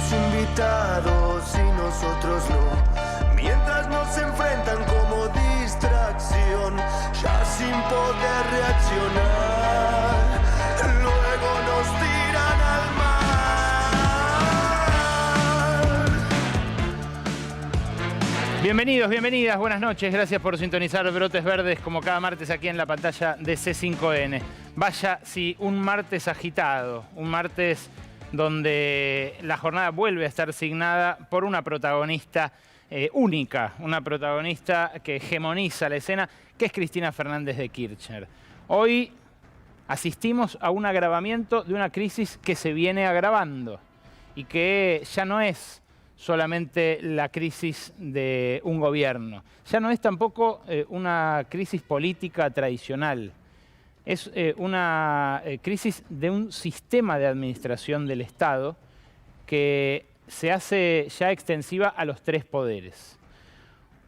los invitados y nosotros no. Mientras nos enfrentan como distracción, ya sin poder reaccionar, luego nos tiran al mar. Bienvenidos, bienvenidas, buenas noches. Gracias por sintonizar Brotes Verdes como cada martes aquí en la pantalla de C5N. Vaya, sí, un martes agitado, un martes donde la jornada vuelve a estar signada por una protagonista única, una protagonista que hegemoniza la escena, que es Cristina Fernández de Kirchner. Hoy asistimos a un agravamiento de una crisis que se viene agravando y que ya no es solamente la crisis de un gobierno, ya no es tampoco una crisis política tradicional. Es una crisis de un sistema de administración del Estado que se hace ya extensiva a los tres poderes.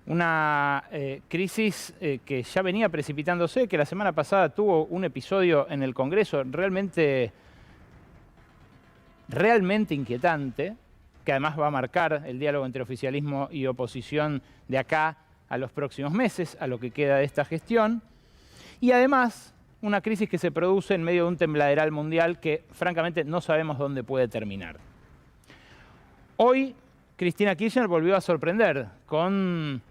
Una crisis que ya venía precipitándose, que la semana pasada tuvo un episodio en el Congreso realmente inquietante, que además va a marcar el diálogo entre oficialismo y oposición de acá a los próximos meses, a lo que queda de esta gestión. Y además una crisis que se produce en medio de un tembladeral mundial que francamente no sabemos dónde puede terminar. Hoy Cristina Kirchner volvió a sorprender con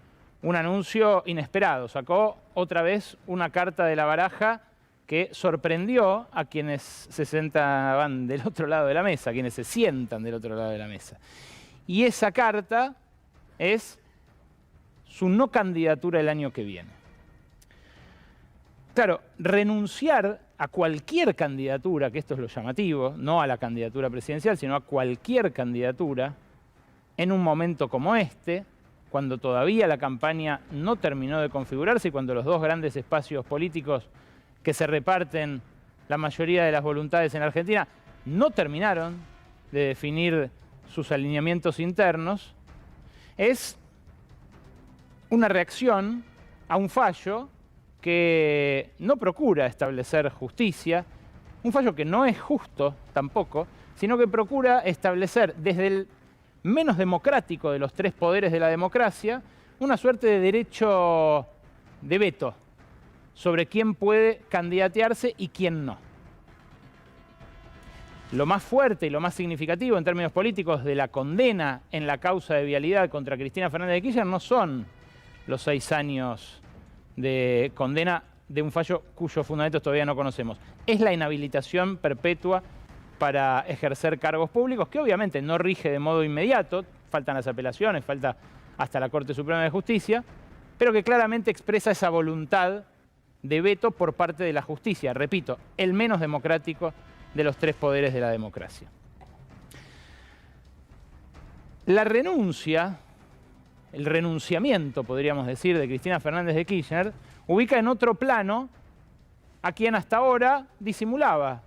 un anuncio inesperado. Sacó otra vez una carta de la baraja que sorprendió a quienes se sentaban del otro lado de la mesa, a quienes se sientan del otro lado de la mesa. Y esa carta es su no candidatura el año que viene. Claro, renunciar a cualquier candidatura, que esto es lo llamativo, no a la candidatura presidencial, sino a cualquier candidatura, en un momento como este, cuando todavía la campaña no terminó de configurarse y cuando los dos grandes espacios políticos que se reparten la mayoría de las voluntades en Argentina no terminaron de definir sus alineamientos internos, es una reacción a un fallo que no procura establecer justicia, un fallo que no es justo tampoco, sino que procura establecer desde el menos democrático de los tres poderes de la democracia una suerte de derecho de veto sobre quién puede candidatearse y quién no. Lo más fuerte y lo más significativo en términos políticos de la condena en la causa de vialidad contra Cristina Fernández de Kirchner no son los 6 años de condena de un fallo cuyos fundamentos todavía no conocemos. Es la inhabilitación perpetua para ejercer cargos públicos, que obviamente no rige de modo inmediato, faltan las apelaciones, falta hasta la Corte Suprema de Justicia, pero que claramente expresa esa voluntad de veto por parte de la justicia, repito, el menos democrático de los tres poderes de la democracia. La renuncia, el renunciamiento, podríamos decir, de Cristina Fernández de Kirchner, ubica en otro plano a quien hasta ahora disimulaba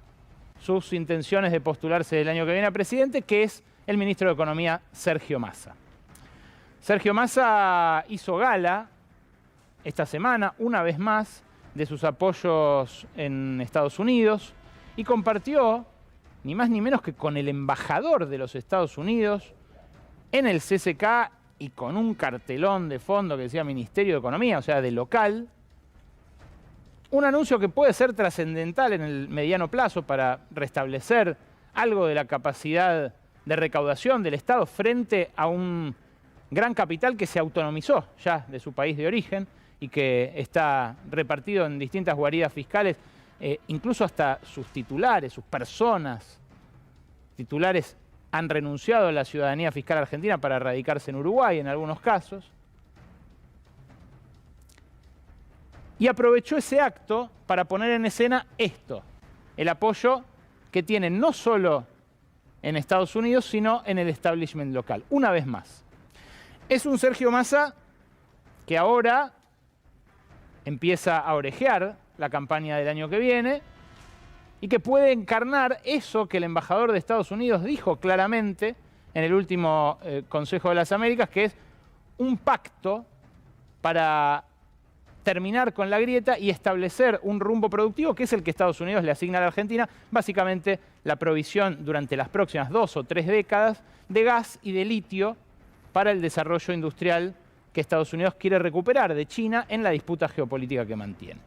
sus intenciones de postularse el año que viene a presidente, que es el ministro de Economía, Sergio Massa. Sergio Massa hizo gala esta semana, una vez más, de sus apoyos en Estados Unidos y compartió, ni más ni menos que con el embajador de los Estados Unidos, en el CCK y con un cartelón de fondo que decía Ministerio de Economía, o sea, de local, un anuncio que puede ser trascendental en el mediano plazo para restablecer algo de la capacidad de recaudación del Estado frente a un gran capital que se autonomizó ya de su país de origen y que está repartido en distintas guaridas fiscales, incluso hasta sus titulares, sus personas titulares han renunciado a la ciudadanía fiscal argentina para radicarse en Uruguay en algunos casos. Y aprovechó ese acto para poner en escena esto, el apoyo que tiene no solo en Estados Unidos, sino en el establishment local. Una vez más, es un Sergio Massa que ahora empieza a orejear la campaña del año que viene y que puede encarnar eso que el embajador de Estados Unidos dijo claramente en el último Consejo de las Américas, que es un pacto para terminar con la grieta y establecer un rumbo productivo que es el que Estados Unidos le asigna a la Argentina, básicamente la provisión durante las próximas 2 o 3 décadas de gas y de litio para el desarrollo industrial que Estados Unidos quiere recuperar de China en la disputa geopolítica que mantiene.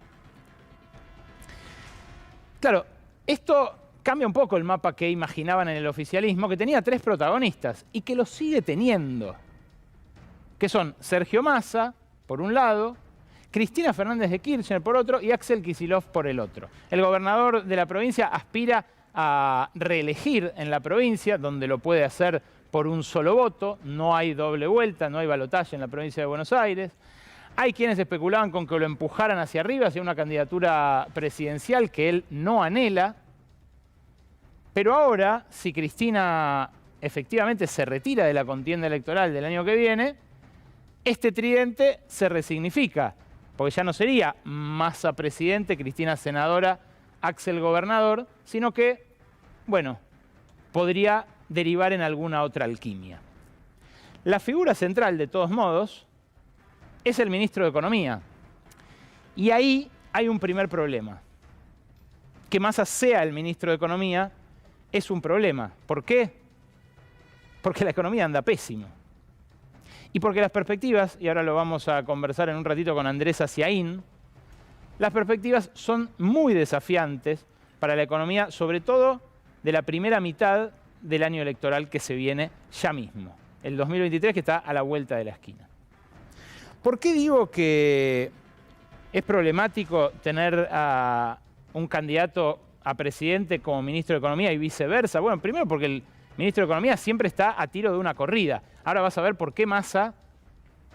Claro, esto cambia un poco el mapa que imaginaban en el oficialismo, que tenía 3 protagonistas y que lo sigue teniendo, que son Sergio Massa, por un lado, Cristina Fernández de Kirchner por otro y Axel Kicillof por el otro. El gobernador de la provincia aspira a reelegir en la provincia, donde lo puede hacer por un solo voto, no hay doble vuelta, no hay balotaje en la provincia de Buenos Aires. Hay quienes especulaban con que lo empujaran hacia arriba, hacia una candidatura presidencial que él no anhela. Pero ahora, si Cristina efectivamente se retira de la contienda electoral del año que viene, este tridente se resignifica, porque ya no sería Massa presidente, Cristina senadora, Axel gobernador, sino que, bueno, podría derivar en alguna otra alquimia. La figura central, de todos modos, es el ministro de Economía. Y ahí hay un primer problema. Que Massa sea el ministro de Economía es un problema. ¿Por qué? Porque la economía anda pésimo. Y porque las perspectivas, y ahora lo vamos a conversar en un ratito con Andrés Aciaín, las perspectivas son muy desafiantes para la economía, sobre todo de la primera mitad del año electoral que se viene ya mismo, el 2023, que está a la vuelta de la esquina. ¿Por qué digo que es problemático tener a un candidato a presidente como ministro de Economía y viceversa? Bueno, primero porque el ministro de Economía siempre está a tiro de una corrida. Ahora vas a ver por qué Massa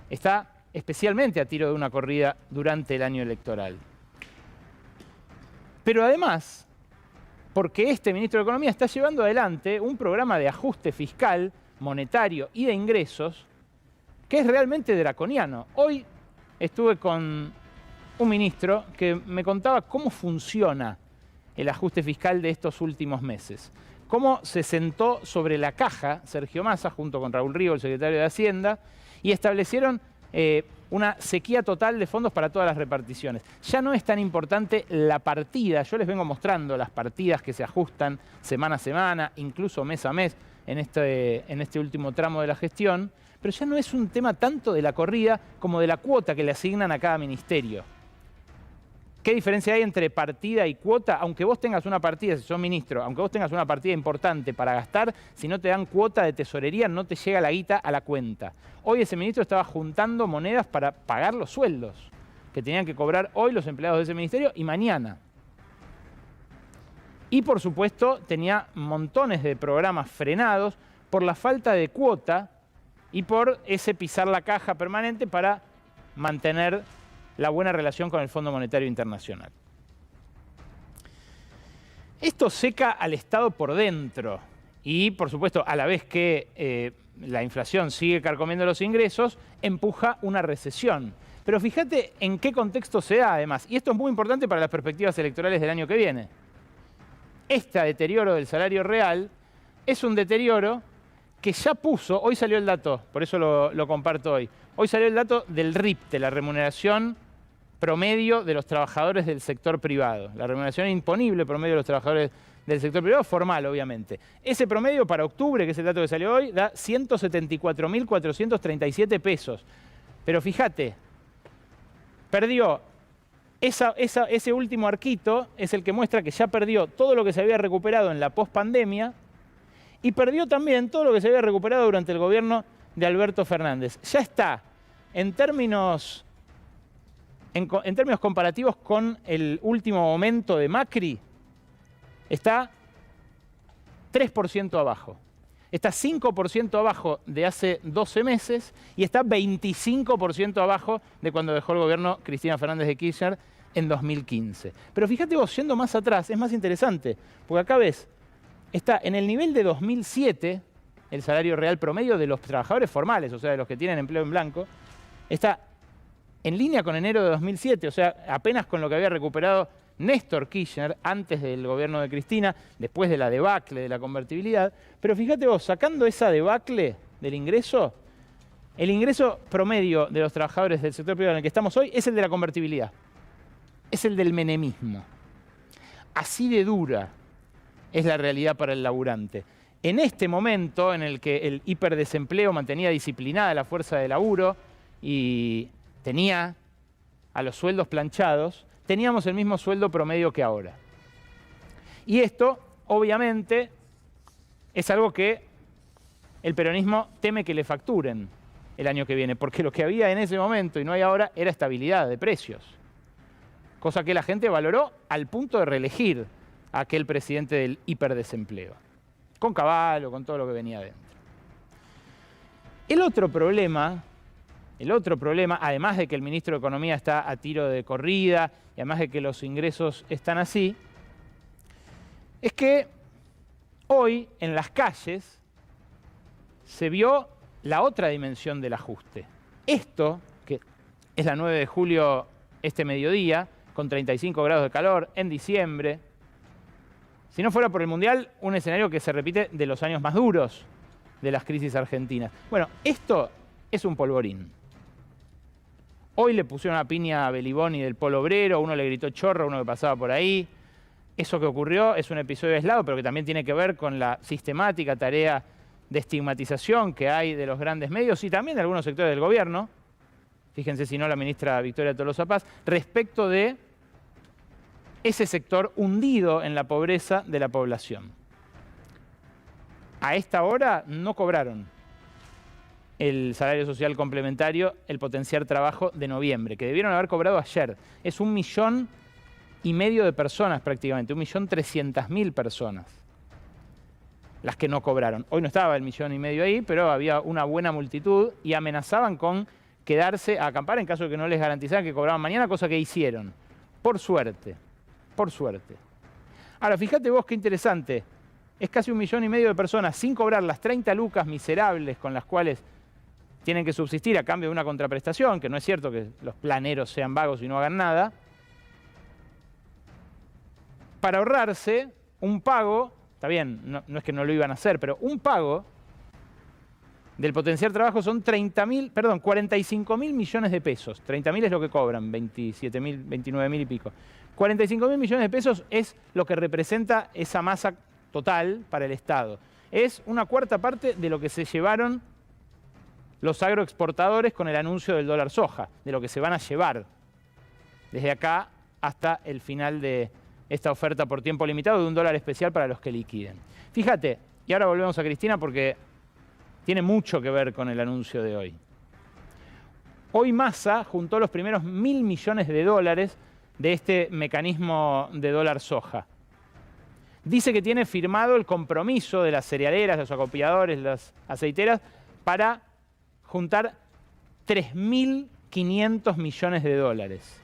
está especialmente a tiro de una corrida durante el año electoral. Pero además, porque este ministro de Economía está llevando adelante un programa de ajuste fiscal, monetario y de ingresos que es realmente draconiano. Hoy estuve con un ministro que me contaba cómo funciona el ajuste fiscal de estos últimos meses. Cómo se sentó sobre la caja Sergio Massa, junto con Raúl Rigo, el secretario de Hacienda, y establecieron una sequía total de fondos para todas las reparticiones. Ya no es tan importante la partida, yo les vengo mostrando las partidas que se ajustan semana a semana, incluso mes a mes, en este último tramo de la gestión, pero ya no es un tema tanto de la corrida como de la cuota que le asignan a cada ministerio. ¿Qué diferencia hay entre partida y cuota? Aunque vos tengas una partida, si sos ministro, aunque vos tengas una partida importante para gastar, si no te dan cuota de tesorería, no te llega la guita a la cuenta. Hoy ese ministro estaba juntando monedas para pagar los sueldos que tenían que cobrar hoy los empleados de ese ministerio y mañana. Y por supuesto tenía montones de programas frenados por la falta de cuota y por ese pisar la caja permanente para mantener la buena relación con el Fondo Monetario Internacional. Esto seca al Estado por dentro y, por supuesto, a la vez que la inflación sigue carcomiendo los ingresos, empuja una recesión. Pero fíjate en qué contexto se da, además, y esto es muy importante para las perspectivas electorales del año que viene. Este deterioro del salario real es un deterioro que ya puso, hoy salió el dato, por eso lo comparto hoy, hoy salió el dato del RIP, de la remuneración promedio de los trabajadores del sector privado, la remuneración imponible promedio de los trabajadores del sector privado, formal obviamente. Ese promedio para octubre, que es el dato que salió hoy, da 174.437 pesos. Pero fíjate, perdió ese último arquito, es el que muestra que ya perdió todo lo que se había recuperado en la pospandemia y perdió también todo lo que se había recuperado durante el gobierno de Alberto Fernández. Ya está, en términos comparativos con el último momento de Macri, está 3% abajo. Está 5% abajo de hace 12 meses y está 25% abajo de cuando dejó el gobierno Cristina Fernández de Kirchner en 2015. Pero fíjate vos, yendo más atrás, es más interesante, porque acá ves, está en el nivel de 2007, el salario real promedio de los trabajadores formales, o sea, de los que tienen empleo en blanco, está en línea con enero de 2007, o sea, apenas con lo que había recuperado Néstor Kirchner antes del gobierno de Cristina, después de la debacle de la convertibilidad. Pero fíjate vos, sacando esa debacle del ingreso, El ingreso promedio de los trabajadores del sector privado en el que estamos hoy es el de la convertibilidad. Es el del menemismo. Así de dura es la realidad para el laburante. En este momento en el que el hiperdesempleo mantenía disciplinada la fuerza de laburo y tenía a los sueldos planchados, teníamos el mismo sueldo promedio que ahora. Y esto, obviamente, es algo que el peronismo teme que le facturen el año que viene, porque lo que había en ese momento y no hay ahora era estabilidad de precios, cosa que la gente valoró al punto de reelegir a aquel presidente del hiperdesempleo, con Cavallo, con todo lo que venía dentro. El otro problema, además de que el ministro de Economía está a tiro de corrida y además de que los ingresos están así, es que hoy en las calles se vio la otra dimensión del ajuste. Esto, que es la 9 de julio este mediodía, con 35 grados de calor en diciembre, si no fuera por el Mundial, un escenario que se repite de los años más duros de las crisis argentinas. Bueno, esto es un polvorín. Hoy le pusieron una piña a Beliboni del Polo Obrero, uno le gritó chorro a uno que pasaba por ahí. Eso que ocurrió es un episodio aislado, pero que también tiene que ver con la sistemática tarea de estigmatización que hay de los grandes medios y también de algunos sectores del gobierno, fíjense si no la ministra Victoria Tolosa Paz, respecto de ese sector hundido en la pobreza de la población. A esta hora no cobraron el salario social complementario, el potenciar trabajo de noviembre, que debieron haber cobrado ayer. Es 1,5 millones de personas prácticamente, 1.300.000 personas las que no cobraron. Hoy no estaba el 1,5 millones ahí, pero había una buena multitud y amenazaban con quedarse a acampar en caso de que no les garantizaran que cobraban mañana, cosa que hicieron. Por suerte, por suerte. Ahora, fíjate vos qué interesante. Es casi 1,5 millones de personas sin cobrar las 30 lucas miserables con las cuales tienen que subsistir a cambio de una contraprestación, que no es cierto que los planeros sean vagos y no hagan nada, para ahorrarse un pago. Está bien, no es que no lo iban a hacer, pero un pago del potenciar trabajo son 45.000 millones de pesos. 30.000 es lo que cobran, 27.000, 29.000 y pico. 45.000 millones de pesos es lo que representa esa masa total para el Estado. Es una cuarta parte de lo que se llevaron los agroexportadores con el anuncio del dólar soja, de lo que se van a llevar desde acá hasta el final de esta oferta por tiempo limitado de $1 especial para los que liquiden. Fíjate, y ahora volvemos a Cristina porque tiene mucho que ver con el anuncio de hoy. Hoy Massa juntó los primeros 1.000 millones de dólares de este mecanismo de dólar soja. Dice que tiene firmado el compromiso de las cerealeras, los acopiadores, las aceiteras, para juntar 3.500 millones de dólares.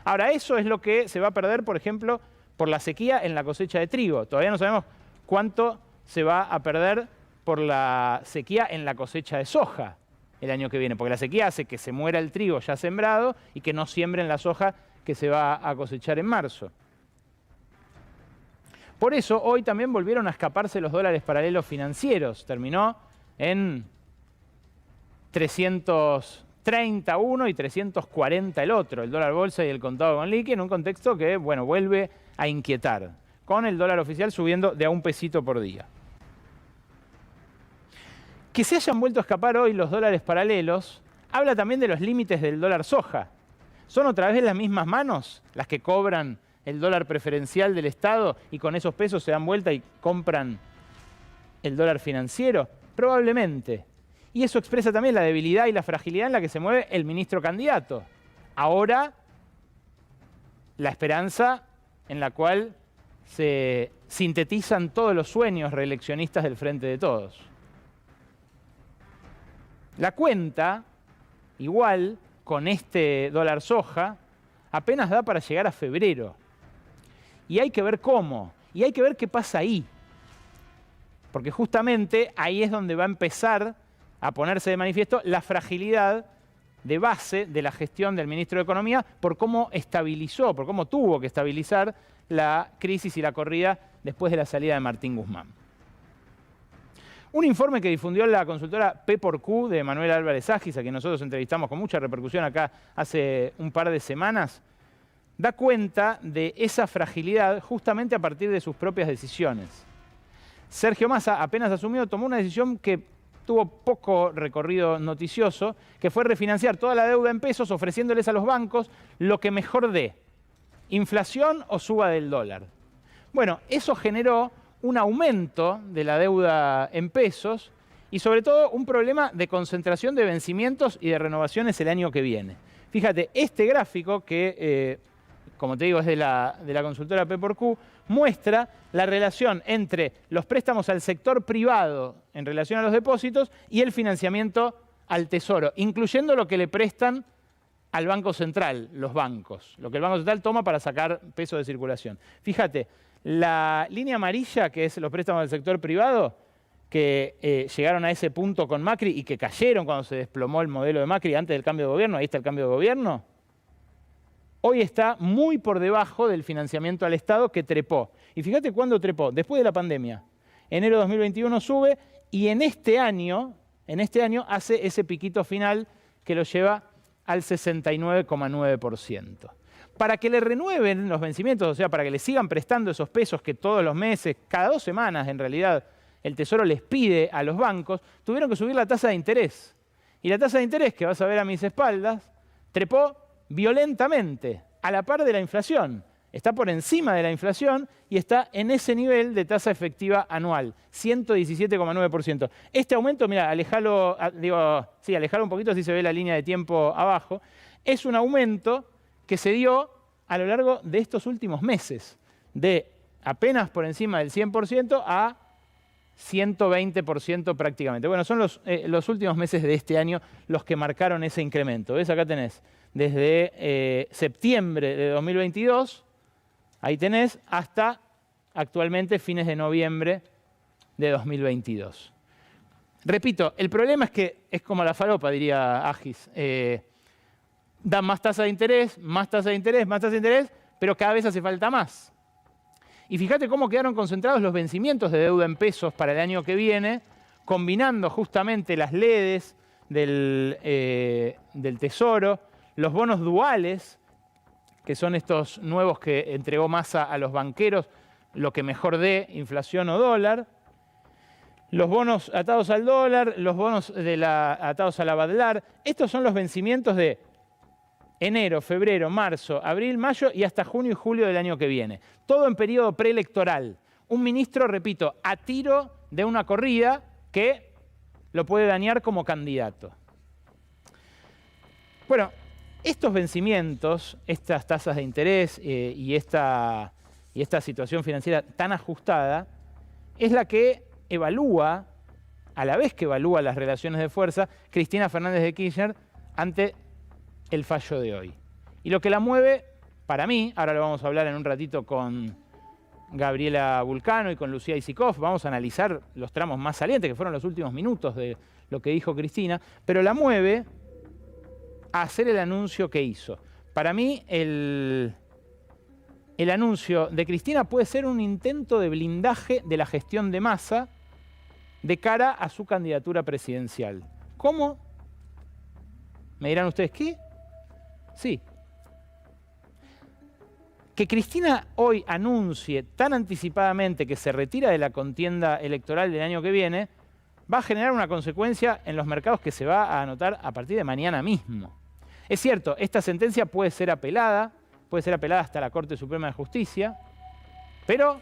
Ahora, eso es lo que se va a perder, por ejemplo, por la sequía en la cosecha de trigo. Todavía no sabemos cuánto se va a perder por la sequía en la cosecha de soja el año que viene, porque la sequía hace que se muera el trigo ya sembrado y que no siembren la soja que se va a cosechar en marzo. Por eso hoy también volvieron a escaparse los dólares paralelos financieros. Terminó en 330 uno y 340 el otro, el dólar bolsa y el contado con liqui, en un contexto que, bueno, vuelve a inquietar, con el dólar oficial subiendo de a un pesito por día. Que se hayan vuelto a escapar hoy los dólares paralelos habla también de los límites del dólar soja. ¿Son otra vez las mismas manos las que cobran el dólar preferencial del Estado y con esos pesos se dan vuelta y compran el dólar financiero? Probablemente. Y eso expresa también la debilidad y la fragilidad en la que se mueve el ministro candidato. Ahora, la esperanza en la cual se sintetizan todos los sueños reeleccionistas del Frente de Todos. La cuenta, igual, con este dólar soja, apenas da para llegar a febrero. Y hay que ver cómo, y hay que ver qué pasa ahí. Porque justamente ahí es donde va a empezar a ponerse de manifiesto la fragilidad de base de la gestión del ministro de Economía por cómo estabilizó, por cómo tuvo que estabilizar la crisis y la corrida después de la salida de Martín Guzmán. Un informe que difundió la consultora P4Q de Manuel Álvarez Agis, a quien nosotros entrevistamos con mucha repercusión acá hace un par de semanas, da cuenta de esa fragilidad justamente a partir de sus propias decisiones. Sergio Massa, apenas asumió, tomó una decisión que tuvo poco recorrido noticioso, que fue refinanciar toda la deuda en pesos ofreciéndoles a los bancos lo que mejor dé, inflación o suba del dólar. Bueno, eso generó un aumento de la deuda en pesos y sobre todo un problema de concentración de vencimientos y de renovaciones el año que viene. Fíjate, este gráfico que, como te digo, es de la consultora P4Q, muestra la relación entre los préstamos al sector privado en relación a los depósitos y el financiamiento al Tesoro, incluyendo lo que le prestan al Banco Central, los bancos, lo que el Banco Central toma para sacar peso de circulación. Fíjate, la línea amarilla, que es los préstamos del sector privado, que llegaron a ese punto con Macri y que cayeron cuando se desplomó el modelo de Macri antes del cambio de gobierno, ahí está el cambio de gobierno, hoy está muy por debajo del financiamiento al Estado que trepó. Y fíjate cuándo trepó, después de la pandemia. Enero de 2021 sube y en este año hace ese piquito final que lo lleva al 69,9%. Para que le renueven los vencimientos, o sea, para que le sigan prestando esos pesos que todos los meses, cada 2 semanas en realidad, el Tesoro les pide a los bancos, tuvieron que subir la tasa de interés. Y la tasa de interés, que vas a ver a mis espaldas, trepó violentamente, a la par de la inflación. Está por encima de la inflación y está en ese nivel de tasa efectiva anual, 117,9%. Este aumento, mira, alejalo un poquito, así se ve la línea de tiempo abajo, es un aumento que se dio a lo largo de estos últimos meses, de apenas por encima del 100% a 120% prácticamente. Bueno, son los últimos meses de este año los que marcaron ese incremento. ¿Ves? Acá tenés desde septiembre de 2022, ahí tenés, hasta actualmente fines de noviembre de 2022. Repito, el problema es que es como la falopa, diría Agis. Dan más tasa de interés, más tasa de interés, más tasa de interés, pero cada vez hace falta más. Y fíjate cómo quedaron concentrados los vencimientos de deuda en pesos para el año que viene, combinando justamente las LEDs del Tesoro, los bonos duales, que son estos nuevos que entregó Massa a los banqueros, lo que mejor dé, inflación o dólar, los bonos atados al dólar, los bonos atados a la Badlar. Estos son los vencimientos de enero, febrero, marzo, abril, mayo y hasta junio y julio del año que viene. Todo en periodo preelectoral. Un ministro, repito, a tiro de una corrida que lo puede dañar como candidato. Bueno, estos vencimientos, estas tasas de interés y esta situación financiera tan ajustada, es la que evalúa, a la vez que evalúa las relaciones de fuerza, Cristina Fernández de Kirchner ante el fallo de hoy. Y lo que la mueve, para mí, ahora lo vamos a hablar en un ratito con Gabriela Vulcano y con Lucía Isikoff, vamos a analizar los tramos más salientes, que fueron los últimos minutos de lo que dijo Cristina, pero la mueve a hacer el anuncio que hizo. Para mí, el anuncio de Cristina puede ser un intento de blindaje de la gestión de Massa de cara a su candidatura presidencial. ¿Cómo? Me dirán ustedes, ¿qué? Sí. Que Cristina hoy anuncie tan anticipadamente que se retira de la contienda electoral del año que viene va a generar una consecuencia en los mercados que se va a anotar a partir de mañana mismo. Es cierto, esta sentencia puede ser apelada hasta la Corte Suprema de Justicia, pero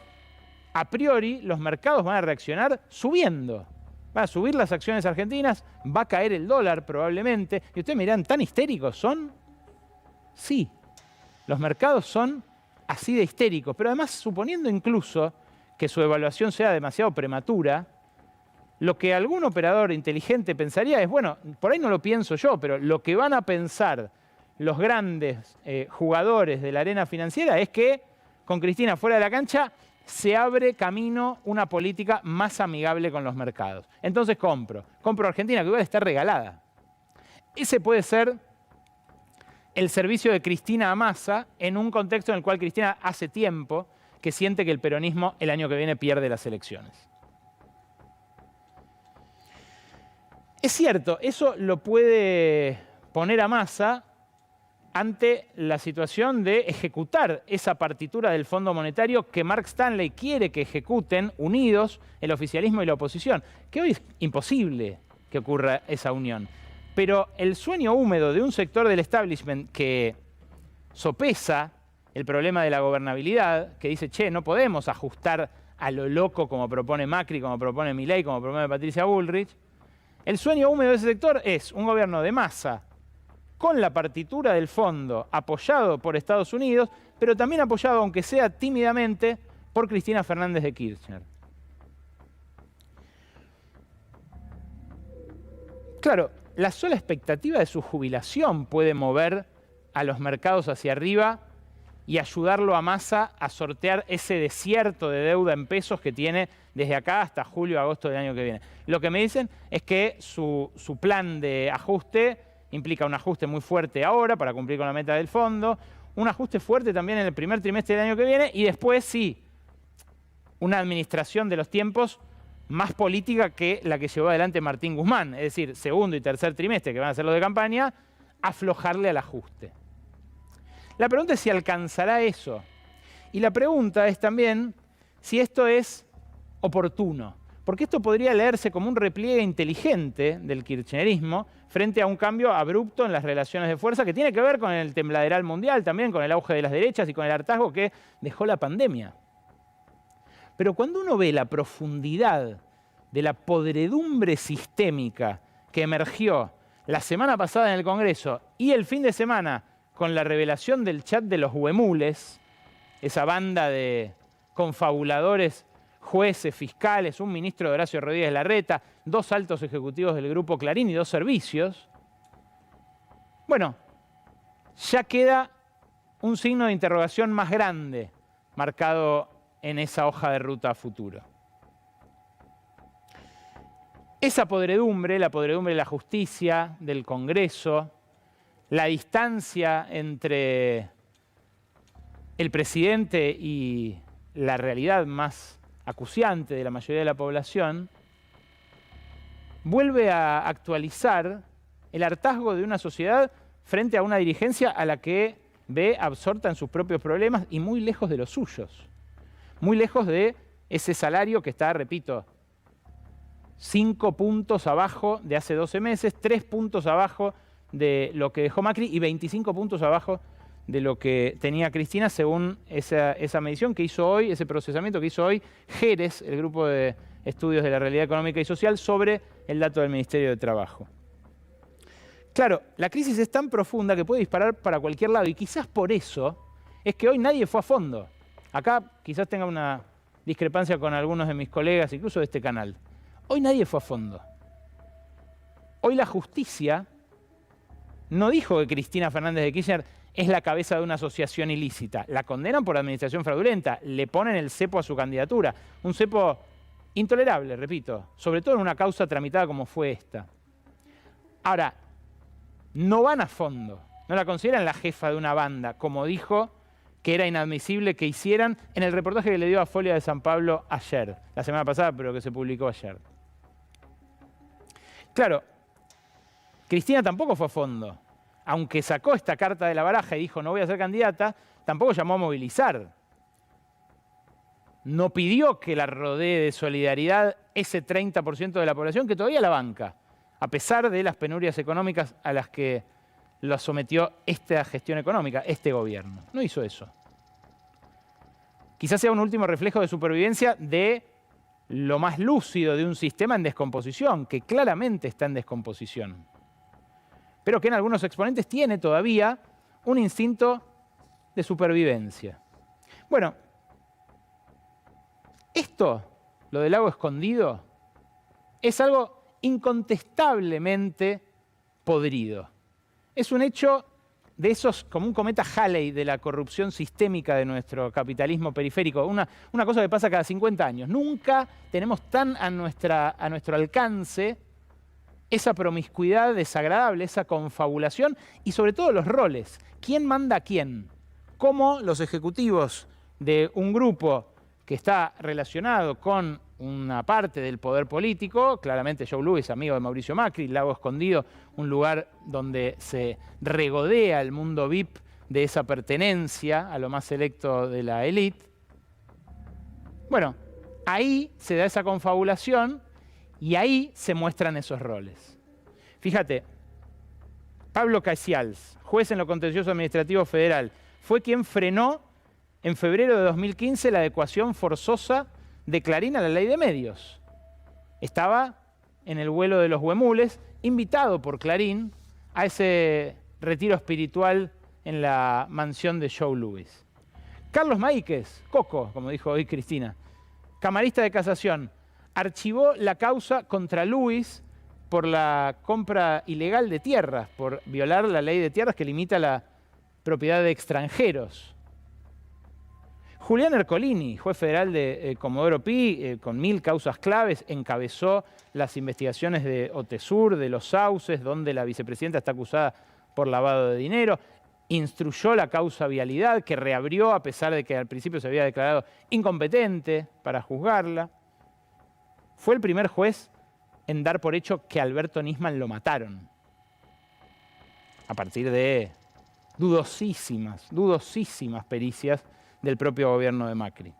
a priori los mercados van a reaccionar subiendo. Van a subir las acciones argentinas, va a caer el dólar probablemente. Y ustedes me dirán, ¿tan histéricos son? Sí, los mercados son así de histéricos, pero además suponiendo incluso que su evaluación sea demasiado prematura, lo que algún operador inteligente pensaría es, bueno, por ahí no lo pienso yo, pero lo que van a pensar los grandes jugadores de la arena financiera es que con Cristina fuera de la cancha se abre camino una política más amigable con los mercados. Entonces compro Argentina, que igual está regalada. Ese puede ser el servicio de Cristina a Massa en un contexto en el cual Cristina hace tiempo que siente que el peronismo el año que viene pierde las elecciones. Es cierto, eso lo puede poner a Massa ante la situación de ejecutar esa partitura del Fondo Monetario que Mark Stanley quiere que ejecuten unidos el oficialismo y la oposición, que hoy es imposible que ocurra esa unión. Pero el sueño húmedo de un sector del establishment que sopesa el problema de la gobernabilidad, que dice, che, no podemos ajustar a lo loco como propone Macri, como propone Milei, como propone Patricia Bullrich. El sueño húmedo de ese sector es un gobierno de Massa con la partitura del fondo apoyado por Estados Unidos, pero también apoyado, aunque sea tímidamente, por Cristina Fernández de Kirchner. Claro, la sola expectativa de su jubilación puede mover a los mercados hacia arriba y ayudarlo a Massa a sortear ese desierto de deuda en pesos que tiene desde acá hasta julio, agosto del año que viene. Lo que me dicen es que su plan de ajuste implica un ajuste muy fuerte ahora para cumplir con la meta del fondo, un ajuste fuerte también en el primer trimestre del año que viene y después sí, una administración de los tiempos más política que la que llevó adelante Martín Guzmán, es decir, segundo y tercer trimestre, que van a ser los de campaña, aflojarle al ajuste. La pregunta es si alcanzará eso. Y la pregunta es también si esto es oportuno, porque esto podría leerse como un repliegue inteligente del kirchnerismo frente a un cambio abrupto en las relaciones de fuerza que tiene que ver con el tembladeral mundial, también con el auge de las derechas y con el hartazgo que dejó la pandemia. Pero cuando uno ve la profundidad de la podredumbre sistémica que emergió la semana pasada en el Congreso y el fin de semana con la revelación del chat de los huemules, esa banda de confabuladores, jueces, fiscales, un ministro de Horacio Rodríguez Larreta, 2 altos ejecutivos del Grupo Clarín y 2 servicios, bueno, ya queda un signo de interrogación más grande marcado en esa hoja de ruta a futuro. Esa podredumbre, la podredumbre de la justicia, del Congreso, la distancia entre el presidente y la realidad más acuciante de la mayoría de la población, vuelve a actualizar el hartazgo de una sociedad frente a una dirigencia a la que ve absorta en sus propios problemas y muy lejos de los suyos. Muy lejos de ese salario que está, repito, 5 puntos abajo de hace 12 meses, 3 puntos abajo de lo que dejó Macri y 25 puntos abajo de lo que tenía Cristina, según esa medición que hizo hoy, ese procesamiento que hizo hoy Jerez, el Grupo de Estudios de la Realidad Económica y Social, sobre el dato del Ministerio de Trabajo. Claro, la crisis es tan profunda que puede disparar para cualquier lado y quizás por eso es que hoy nadie fue a fondo. Acá quizás tenga una discrepancia con algunos de mis colegas, incluso de este canal. Hoy nadie fue a fondo. Hoy la justicia no dijo que Cristina Fernández de Kirchner es la cabeza de una asociación ilícita. La condenan por administración fraudulenta, le ponen el cepo a su candidatura. Un cepo intolerable, repito, sobre todo en una causa tramitada como fue esta. Ahora, no van a fondo, no la consideran la jefa de una banda, como dijo que era inadmisible que hicieran en el reportaje que le dio a Folia de San Pablo ayer, la semana pasada, pero que se publicó ayer. Claro, Cristina tampoco fue a fondo. Aunque sacó esta carta de la baraja y dijo no voy a ser candidata, tampoco llamó a movilizar. No pidió que la rodee de solidaridad ese 30% de la población que todavía la banca, a pesar de las penurias económicas a las que lo sometió esta gestión económica, este gobierno. No hizo eso. Quizás sea un último reflejo de supervivencia de lo más lúcido de un sistema en descomposición, que claramente está en descomposición, pero que en algunos exponentes tiene todavía un instinto de supervivencia. Bueno, esto, lo del lago escondido, es algo incontestablemente podrido. Es un hecho de esos, como un cometa Halley de la corrupción sistémica de nuestro capitalismo periférico, una cosa que pasa cada 50 años. Nunca tenemos tan a nuestro alcance esa promiscuidad desagradable, esa confabulación y sobre todo los roles. ¿Quién manda a quién? ¿Cómo los ejecutivos de un grupo que está relacionado con una parte del poder político, claramente Joe Louis, amigo de Mauricio Macri, Lago Escondido, un lugar donde se regodea el mundo VIP de esa pertenencia a lo más selecto de la élite. Bueno, ahí se da esa confabulación y ahí se muestran esos roles. Fíjate, Pablo Caicials, juez en lo contencioso administrativo federal, fue quien frenó en febrero de 2015 la adecuación forzosa de Clarín a la ley de medios. Estaba en el vuelo de los huemules, invitado por Clarín a ese retiro espiritual en la mansión de Joe Louis. Carlos Maíquez, Coco, como dijo hoy Cristina, camarista de casación, archivó la causa contra Louis por la compra ilegal de tierras, por violar la ley de tierras que limita la propiedad de extranjeros. Julián Ercolini, juez federal de Comodoro Pi, con 1000 causas claves, encabezó las investigaciones de Otesur, de Los Sauces, donde la vicepresidenta está acusada por lavado de dinero. Instruyó la causa Vialidad, que reabrió a pesar de que al principio se había declarado incompetente para juzgarla. Fue el primer juez en dar por hecho que Alberto Nisman lo mataron, a partir de dudosísimas pericias del propio gobierno de Macri.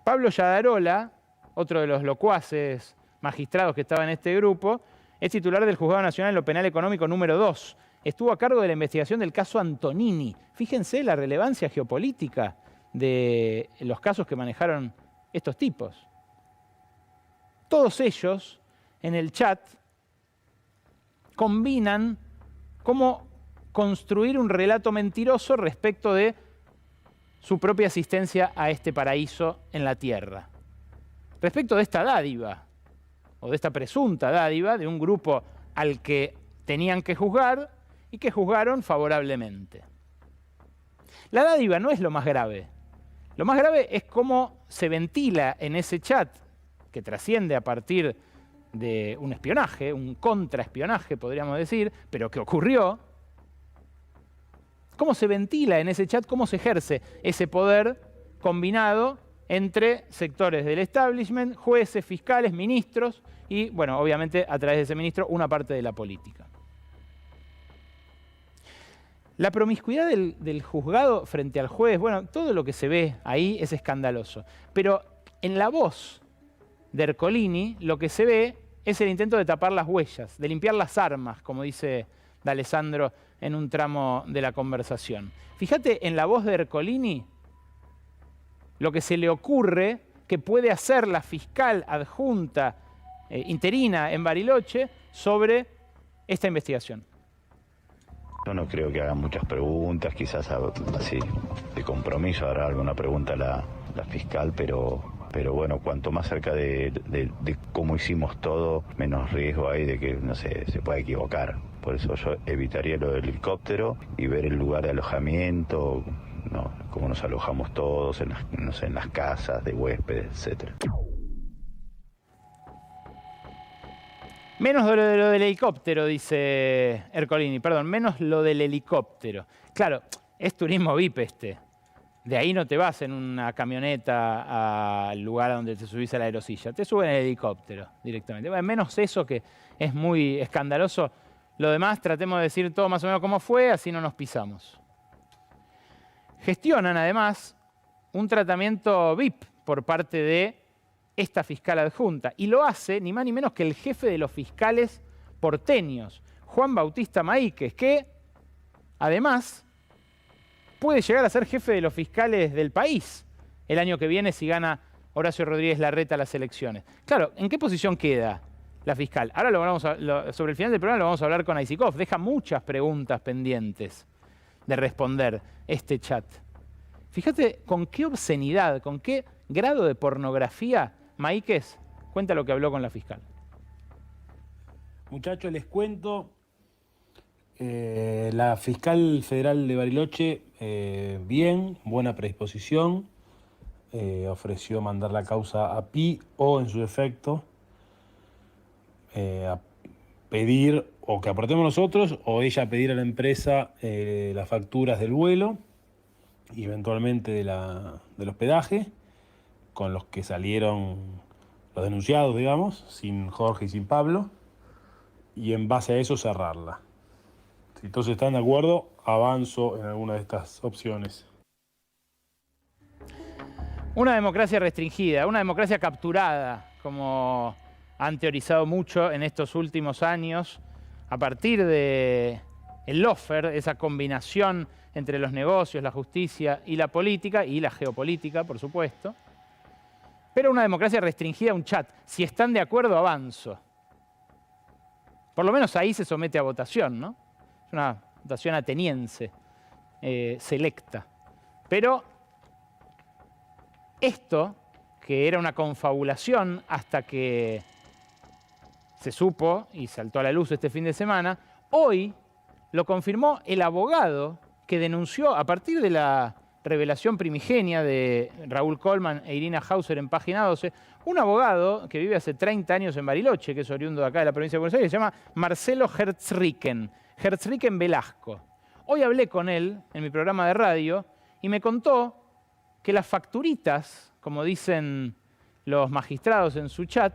Pablo Yadarola, otro de los locuaces magistrados que estaba en este grupo, es titular del Juzgado Nacional en lo Penal Económico número 2. Estuvo a cargo de la investigación del caso Antonini. Fíjense la relevancia geopolítica de los casos que manejaron estos tipos. Todos ellos, en el chat, combinan cómo construir un relato mentiroso respecto de su propia asistencia a este paraíso en la tierra. Respecto de esta dádiva, o de esta presunta dádiva, de un grupo al que tenían que juzgar y que juzgaron favorablemente. La dádiva no es lo más grave. Lo más grave es cómo se ventila en ese chat, que trasciende a partir de un espionaje, un contraespionaje, podríamos decir, pero que ocurrió. ¿Cómo se ventila en ese chat? ¿Cómo se ejerce ese poder combinado entre sectores del establishment, jueces, fiscales, ministros y, bueno, obviamente a través de ese ministro, una parte de la política? La promiscuidad del juzgado frente al juez, bueno, todo lo que se ve ahí es escandaloso. Pero en la voz de Ercolini lo que se ve es el intento de tapar las huellas, de limpiar las armas, como dice D'Alessandro en un tramo de la conversación. Fíjate en la voz de Ercolini lo que se le ocurre que puede hacer la fiscal adjunta interina en Bariloche sobre esta investigación. Yo no creo que hagan muchas preguntas, quizás así de compromiso habrá alguna pregunta la fiscal, pero bueno, cuanto más cerca de cómo hicimos todo, menos riesgo hay de que, no sé, se pueda equivocar. Por eso yo evitaría lo del helicóptero y ver el lugar de alojamiento, ¿no? Cómo nos alojamos todos, en las casas de huéspedes, etc. Menos de lo del helicóptero, dice Ercolini, perdón, menos lo del helicóptero. Claro, es turismo VIP este. De ahí no te vas en una camioneta al lugar donde te subís a la aerosilla. Te suben en el helicóptero directamente. Bueno, menos eso, que es muy escandaloso. Lo demás, tratemos de decir todo más o menos cómo fue, así no nos pisamos. Gestionan, además, un tratamiento VIP por parte de esta fiscal adjunta. Y lo hace ni más ni menos que el jefe de los fiscales porteños, Juan Bautista Maíquez, que, además, puede llegar a ser jefe de los fiscales del país el año que viene si gana Horacio Rodríguez Larreta las elecciones. Claro, ¿en qué posición queda la fiscal? Ahora sobre el final del programa lo vamos a hablar con Aisikov. Deja muchas preguntas pendientes de responder este chat. Fíjate con qué obscenidad, con qué grado de pornografía Maíquez cuenta lo que habló con la fiscal. Muchachos, les cuento. La fiscal federal de Bariloche, bien, buena predisposición, ofreció mandar la causa a Pi o, en su defecto, a pedir o que aportemos nosotros o ella pedir a la empresa las facturas del vuelo y eventualmente del hospedaje con los que salieron los denunciados, digamos, sin Jorge y sin Pablo, y en base a eso cerrarla. Si todos están de acuerdo, avanzo en alguna de estas opciones. Una democracia restringida, una democracia capturada, como han teorizado mucho en estos últimos años, a partir de el lawfare, esa combinación entre los negocios, la justicia y la política, y la geopolítica, por supuesto. Pero una democracia restringida a un chat. Si están de acuerdo, avanzo. Por lo menos ahí se somete a votación, ¿no? Es una votación ateniense, selecta. Pero esto, que era una confabulación hasta que se supo y saltó a la luz este fin de semana, hoy lo confirmó el abogado que denunció a partir de la revelación primigenia de Raúl Colman e Irina Hauser en Página 12, un abogado que vive hace 30 años en Bariloche, que es oriundo de acá de la provincia de Buenos Aires, se llama Marcelo Herzriken Velasco. Hoy hablé con él en mi programa de radio y me contó que las facturitas, como dicen los magistrados en su chat,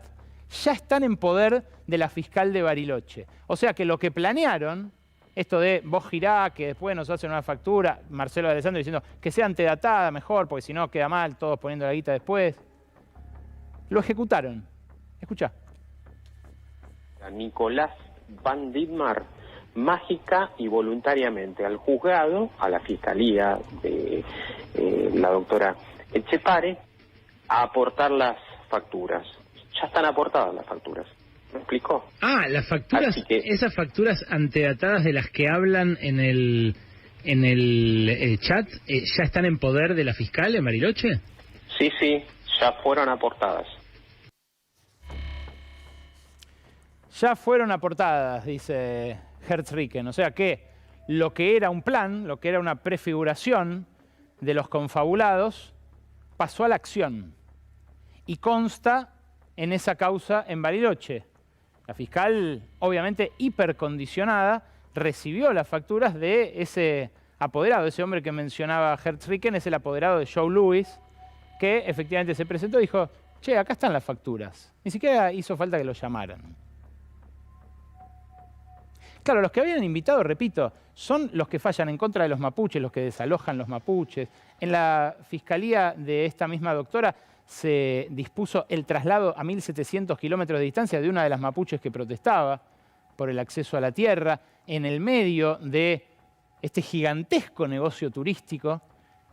ya están en poder de la fiscal de Bariloche. O sea que lo que planearon, esto de vos girá, que después nos hacen una factura, Marcelo de Alessandro diciendo que sea antedatada mejor, porque si no queda mal, todos poniendo la guita después, lo ejecutaron. Escuchá. Nicolás Van Dittmar, mágica y voluntariamente al juzgado, a la fiscalía de la doctora Etchepare, a aportar las facturas. Ya están aportadas las facturas. ¿Me explicó? Ah, las facturas, esas facturas antedatadas de las que hablan en el chat, ¿ya están en poder de la fiscal en Bariloche? Sí, ya fueron aportadas. Ya fueron aportadas, dice Herzriken. O sea que lo que era un plan, lo que era una prefiguración de los confabulados, pasó a la acción y consta en esa causa en Bariloche. La fiscal, obviamente hipercondicionada, recibió las facturas de ese apoderado, ese hombre que mencionaba Herzriken, es el apoderado de Joe Louis, que efectivamente se presentó y dijo, che, acá están las facturas. Ni siquiera hizo falta que lo llamaran. Claro, los que habían invitado, repito, son los que fallan en contra de los mapuches, los que desalojan los mapuches. En la fiscalía de esta misma doctora se dispuso el traslado a 1.700 kilómetros de distancia de una de las mapuches que protestaba por el acceso a la tierra, en el medio de este gigantesco negocio turístico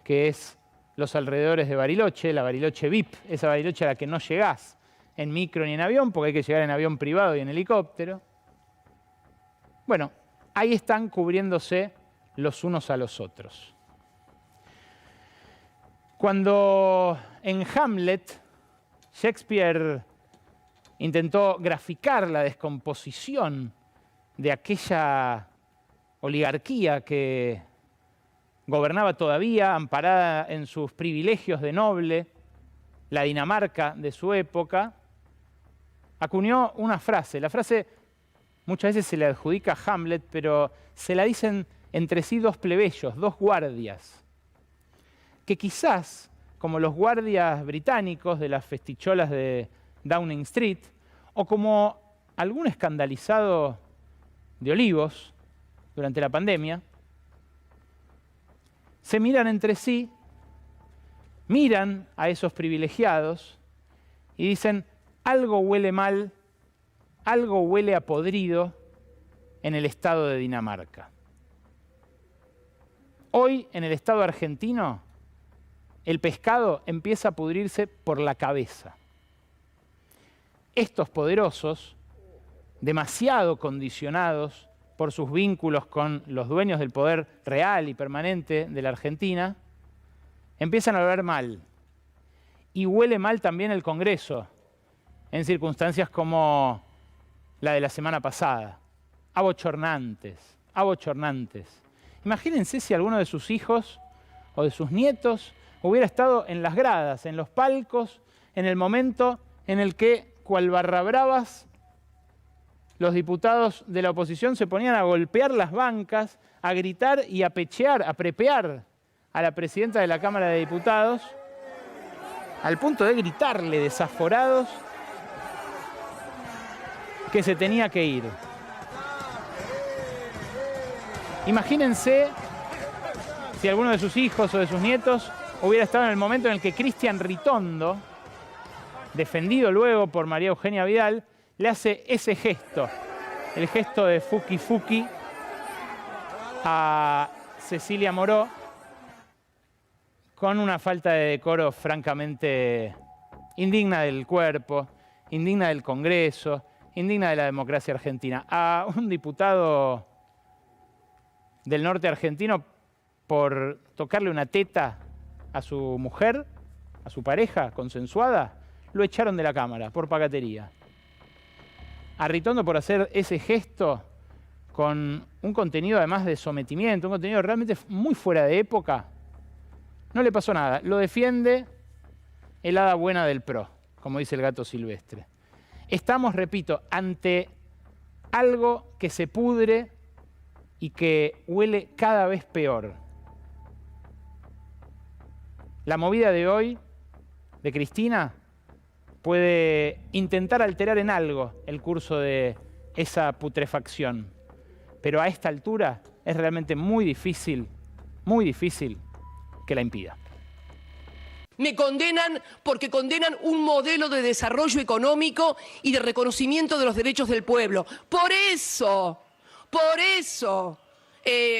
que es los alrededores de Bariloche, la Bariloche VIP, esa Bariloche a la que no llegás en micro ni en avión, porque hay que llegar en avión privado y en helicóptero. Bueno, ahí están cubriéndose los unos a los otros. Cuando en Hamlet Shakespeare intentó graficar la descomposición de aquella oligarquía que gobernaba todavía, amparada en sus privilegios de noble, la Dinamarca de su época, acuñó una frase. La frase muchas veces se le adjudica a Hamlet, pero se la dicen entre sí dos plebeyos, dos guardias, que quizás, como los guardias británicos de las festicholas de Downing Street, o como algún escandalizado de Olivos durante la pandemia, se miran entre sí, miran a esos privilegiados y dicen, algo huele mal, algo huele a podrido en el estado de Dinamarca. Hoy, en el estado argentino, el pescado empieza a pudrirse por la cabeza. Estos poderosos, demasiado condicionados por sus vínculos con los dueños del poder real y permanente de la Argentina, empiezan a hablar mal. Y huele mal también el Congreso, en circunstancias como la de la semana pasada. Abochornantes, abochornantes. Imagínense si alguno de sus hijos o de sus nietos hubiera estado en las gradas, en los palcos, en el momento en el que, cual barrabravas, los diputados de la oposición se ponían a golpear las bancas, a gritar y a pechear, a prepear a la presidenta de la Cámara de Diputados, al punto de gritarle desaforados que se tenía que ir. Imagínense si alguno de sus hijos o de sus nietos hubiera estado en el momento en el que Cristian Ritondo, defendido luego por María Eugenia Vidal, le hace ese gesto, el gesto de Fuki Fuki a Cecilia Moró, con una falta de decoro francamente indigna del cuerpo, indigna del Congreso, indigna de la democracia argentina. A un diputado del norte argentino por tocarle una teta a su mujer, a su pareja consensuada, lo echaron de la Cámara por pagatería. A Ritondo por hacer ese gesto con un contenido además de sometimiento, un contenido realmente muy fuera de época, no le pasó nada. Lo defiende el hada buena del PRO, como dice el gato silvestre. Estamos, repito, ante algo que se pudre y que huele cada vez peor. La movida de hoy, de Cristina, puede intentar alterar en algo el curso de esa putrefacción. Pero a esta altura es realmente muy difícil que la impida. Me condenan porque condenan un modelo de desarrollo económico y de reconocimiento de los derechos del pueblo. Por eso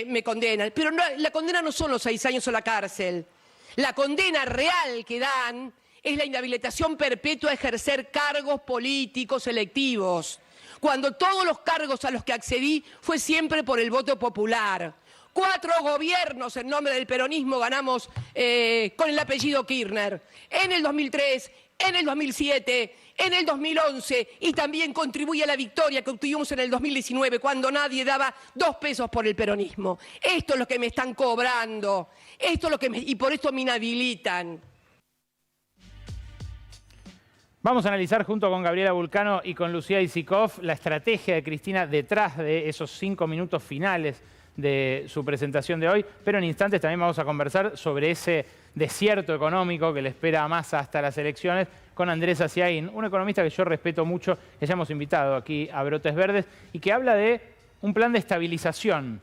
me condenan. Pero no, la condena no son los 6 años o la cárcel. La condena real que dan es la inhabilitación perpetua a ejercer cargos políticos electivos, cuando todos los cargos a los que accedí fue siempre por el voto popular. 4 gobiernos en nombre del peronismo ganamos con el apellido Kirchner. En el 2003, en el 2007, en el 2011 y también contribuye a la victoria que obtuvimos en el 2019 cuando nadie daba 2 pesos por el peronismo. Esto es lo que me están cobrando, y por esto me inhabilitan. Vamos a analizar junto con Gabriela Vulcano y con Lucía Isikov la estrategia de Cristina detrás de esos 5 minutos finales de su presentación de hoy, pero en instantes también vamos a conversar sobre ese desierto económico que le espera a Massa hasta las elecciones con Andrés Aciaín, un economista que yo respeto mucho, que ya hemos invitado aquí a Brotes Verdes y que habla de un plan de estabilización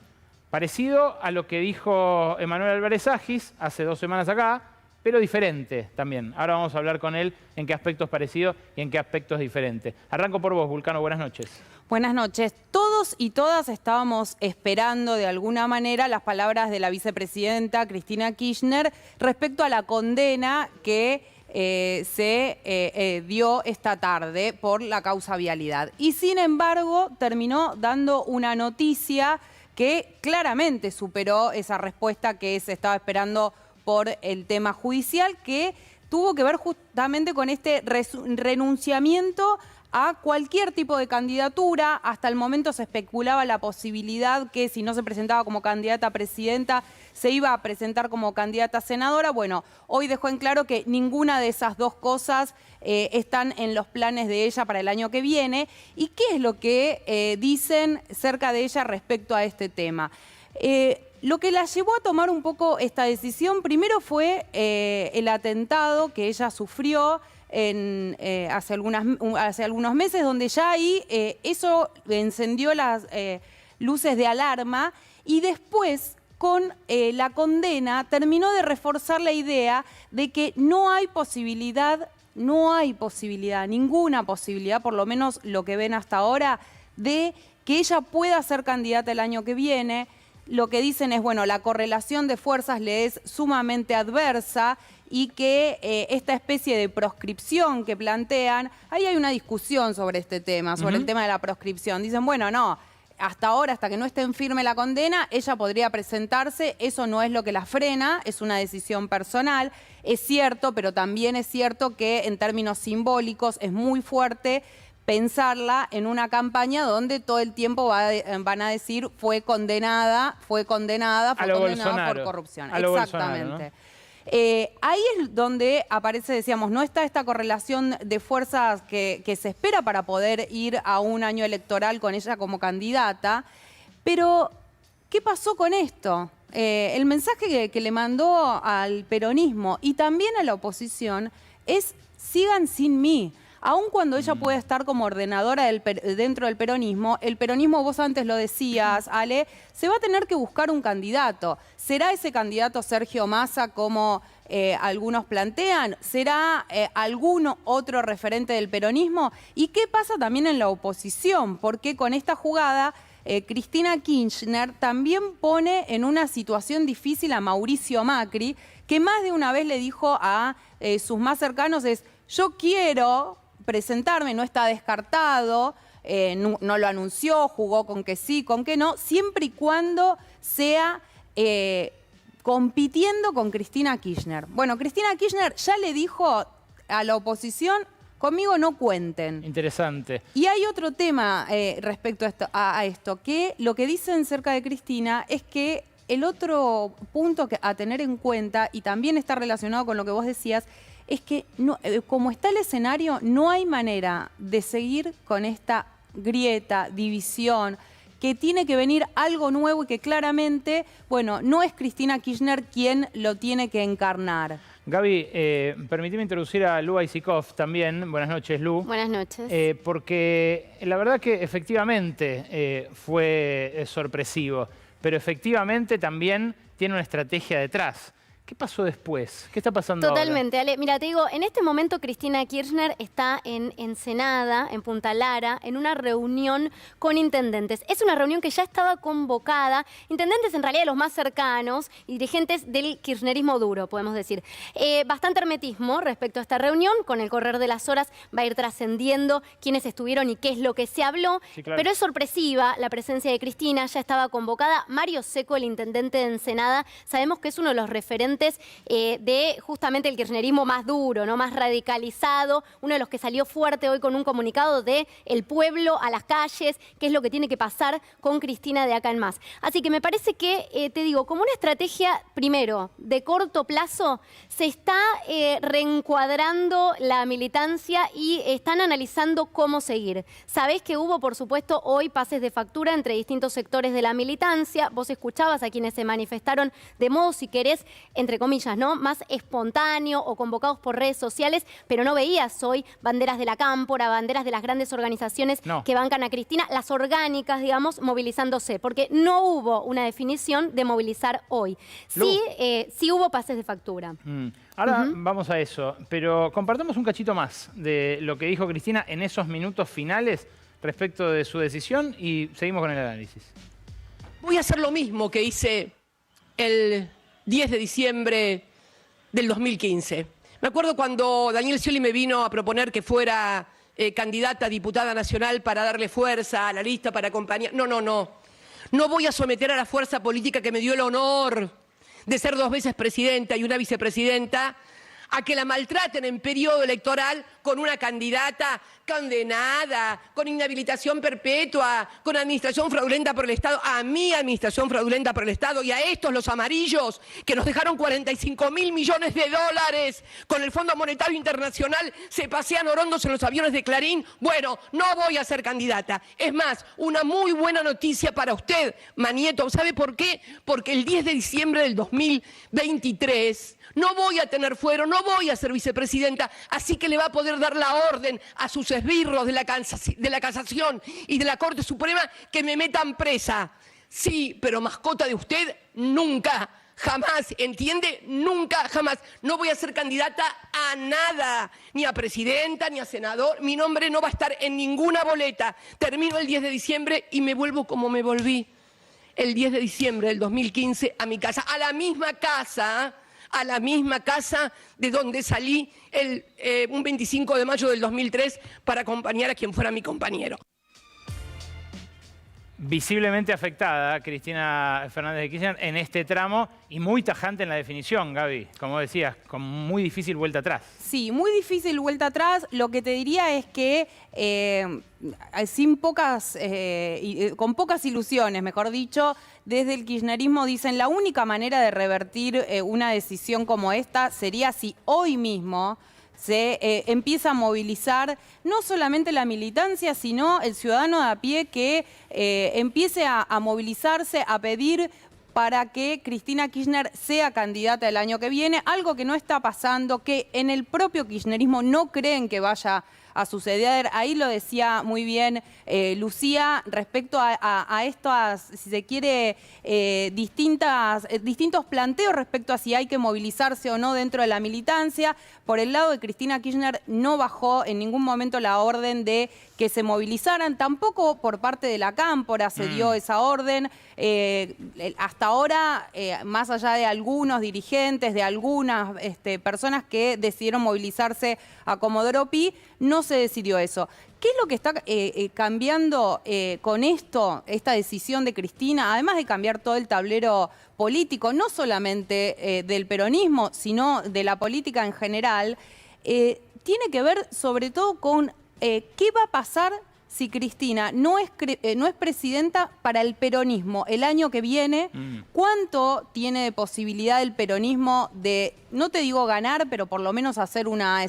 parecido a lo que dijo Emanuel Álvarez Agis hace 2 semanas acá, pero diferente también. Ahora vamos a hablar con él en qué aspectos parecidos y en qué aspectos diferentes. Arranco por vos, Vulcano, buenas noches. Buenas noches. Todos y todas estábamos esperando de alguna manera las palabras de la vicepresidenta Cristina Kirchner respecto a la condena que se dio esta tarde por la causa vialidad. Y sin embargo terminó dando una noticia que claramente superó esa respuesta que se estaba esperando por el tema judicial, que tuvo que ver justamente con este renunciamiento a cualquier tipo de candidatura. Hasta el momento se especulaba la posibilidad que si no se presentaba como candidata a presidenta, se iba a presentar como candidata a senadora. Bueno, hoy dejó en claro que ninguna de esas 2 cosas están en los planes de ella para el año que viene. ¿Y qué es lo que dicen cerca de ella respecto a este tema? Lo que la llevó a tomar un poco esta decisión, primero fue el atentado que ella sufrió hace algunos meses, donde ya ahí eso encendió las luces de alarma, y después con la condena terminó de reforzar la idea de que no hay posibilidad, ninguna posibilidad, por lo menos lo que ven hasta ahora, de que ella pueda ser candidata el año que viene. Lo que dicen es, bueno, la correlación de fuerzas le es sumamente adversa y que esta especie de proscripción que plantean, ahí hay una discusión sobre este tema, sobre el tema de la proscripción. Dicen, bueno, no, hasta ahora, hasta que no esté en firme la condena, ella podría presentarse, eso no es lo que la frena, es una decisión personal. Es cierto, pero también es cierto que en términos simbólicos es muy fuerte pensarla en una campaña donde todo el tiempo van a decir fue condenada por corrupción. Exactamente. Ahí es donde aparece, decíamos, no está esta correlación de fuerzas que se espera para poder ir a un año electoral con ella como candidata. Pero, ¿qué pasó con esto? El mensaje que le mandó al peronismo y también a la oposición es sigan sin mí. Aun cuando ella puede estar como ordenadora dentro del peronismo, el peronismo, vos antes lo decías, Ale, se va a tener que buscar un candidato. ¿Será ese candidato Sergio Massa como algunos plantean? ¿Será algún otro referente del peronismo? ¿Y qué pasa también en la oposición? Porque con esta jugada Cristina Kirchner también pone en una situación difícil a Mauricio Macri, que más de una vez le dijo a sus más cercanos yo quiero presentarme, no está descartado, no lo anunció, jugó con que sí, con que no, siempre y cuando sea compitiendo con Cristina Kirchner. Bueno, Cristina Kirchner ya le dijo a la oposición, conmigo no cuenten. Interesante. Y hay otro tema respecto a esto, que lo que dicen cerca de Cristina es que el otro punto a tener en cuenta, y también está relacionado con lo que vos decías, es que no, como está el escenario, no hay manera de seguir con esta grieta, división, que tiene que venir algo nuevo y que claramente, bueno, no es Cristina Kirchner quien lo tiene que encarnar. Gaby, permíteme introducir a Lu Aisikov también. Buenas noches, Lu. Buenas noches. Porque la verdad que efectivamente fue sorpresivo, pero efectivamente también tiene una estrategia detrás. ¿Qué pasó después? ¿Qué está pasando Totalmente, ahora? Ale. Mira, te digo, en este momento Cristina Kirchner está en Ensenada, en Punta Lara, en una reunión con intendentes. Es una reunión que ya estaba convocada. Intendentes en realidad los más cercanos y dirigentes del kirchnerismo duro, podemos decir. Bastante hermetismo respecto a esta reunión. Con el correr de las horas va a ir trascendiendo quiénes estuvieron y qué es lo que se habló. Sí, claro. Pero es sorpresiva la presencia de Cristina, ya estaba convocada. Mario Seco, el intendente de Ensenada, sabemos que es uno de los referentes de justamente el kirchnerismo más duro, ¿no? Más radicalizado, uno de los que salió fuerte hoy con un comunicado de el pueblo a las calles, qué es lo que tiene que pasar con Cristina de acá en más. Así que me parece que, te digo, como una estrategia, primero, de corto plazo, se está reencuadrando la militancia y están analizando cómo seguir. Sabés que hubo, por supuesto, hoy pases de factura entre distintos sectores de la militancia. Vos escuchabas a quienes se manifestaron de modo, si querés, entre comillas, ¿no? Más espontáneo o convocados por redes sociales, pero no veías hoy banderas de la Cámpora, banderas de las grandes organizaciones que bancan a Cristina, las orgánicas, digamos, movilizándose, porque no hubo una definición de movilizar hoy. Sí hubo pases de factura. Ahora vamos a eso, pero compartamos un cachito más de lo que dijo Cristina en esos minutos finales respecto de su decisión y seguimos con el análisis. Voy a hacer lo mismo que hice el 10 de diciembre del 2015. Me acuerdo cuando Daniel Scioli me vino a proponer que fuera candidata a diputada nacional para darle fuerza a la lista, para acompañar. No. No voy a someter a la fuerza política que me dio el honor de ser 2 veces presidenta y una vicepresidenta a que la maltraten en periodo electoral con una candidata condenada, con inhabilitación perpetua, con administración fraudulenta por el Estado, a mi administración fraudulenta por el Estado y a estos, los amarillos, que nos dejaron 45.000 millones de dólares con el Fondo Monetario Internacional, se pasean orondos en los aviones de Clarín. Bueno, no voy a ser candidata. Es más, una muy buena noticia para usted, Manieto. ¿Sabe por qué? Porque el 10 de diciembre del 2023 no voy a tener fuero, no voy a ser vicepresidenta, así que le va a poder dar la orden a sus esbirros de la Casación y de la Corte Suprema que me metan presa. Sí, pero mascota de usted, nunca, jamás, ¿entiende? Nunca, jamás. No voy a ser candidata a nada, ni a presidenta, ni a senador. Mi nombre no va a estar en ninguna boleta. Termino el 10 de diciembre y me vuelvo como me volví el 10 de diciembre del 2015 a mi casa, a la misma casa de donde salí un 25 de mayo del 2003 para acompañar a quien fuera mi compañero. Visiblemente afectada Cristina Fernández de Kirchner en este tramo y muy tajante en la definición, Gaby, como decías, con muy difícil vuelta atrás. Sí, muy difícil vuelta atrás. Lo que te diría es que con pocas ilusiones, mejor dicho, desde el kirchnerismo dicen la única manera de revertir una decisión como esta sería si hoy mismo se empieza a movilizar no solamente la militancia, sino el ciudadano de a pie que empiece a movilizarse, a pedir para que Cristina Kirchner sea candidata el año que viene, algo que no está pasando, que en el propio kirchnerismo no creen que vaya a suceder. Ahí lo decía muy bien Lucía respecto a estas, si se quiere, distintos planteos respecto a si hay que movilizarse o no dentro de la militancia. Por el lado de Cristina Kirchner no bajó en ningún momento la orden de que se movilizaran, tampoco por parte de la Cámpora se dio esa orden. Hasta ahora, más allá de algunos dirigentes, de algunas personas que decidieron movilizarse a Comodoro Pi, no se decidió eso. ¿Qué es lo que está cambiando con esta decisión de Cristina, además de cambiar todo el tablero político, no solamente del peronismo, sino de la política en general? Tiene que ver sobre todo con qué va a pasar si Cristina no es presidenta para el peronismo el año que viene. ¿Cuánto tiene de posibilidad el peronismo de, no te digo ganar, pero por lo menos hacer una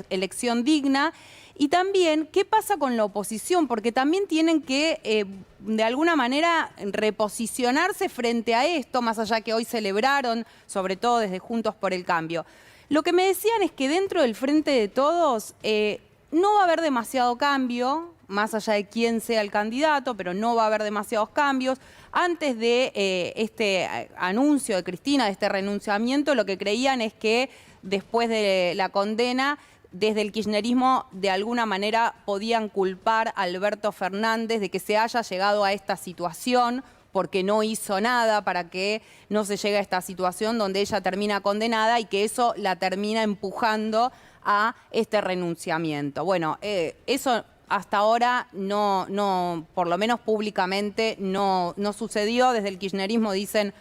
elección digna? Y también, ¿qué pasa con la oposición? Porque también tienen que, de alguna manera, reposicionarse frente a esto, más allá que hoy celebraron, sobre todo desde Juntos por el Cambio. Lo que me decían es que dentro del Frente de Todos no va a haber demasiado cambio, más allá de quién sea el candidato, pero no va a haber demasiados cambios. Antes de este anuncio de Cristina, de este renunciamiento, lo que creían es que después de la condena, desde el kirchnerismo, de alguna manera podían culpar a Alberto Fernández de que se haya llegado a esta situación, porque no hizo nada para que no se llegue a esta situación donde ella termina condenada y que eso la termina empujando a este renunciamiento. Bueno, eso hasta ahora no, por lo menos públicamente, no sucedió. Desde el kirchnerismo dicen,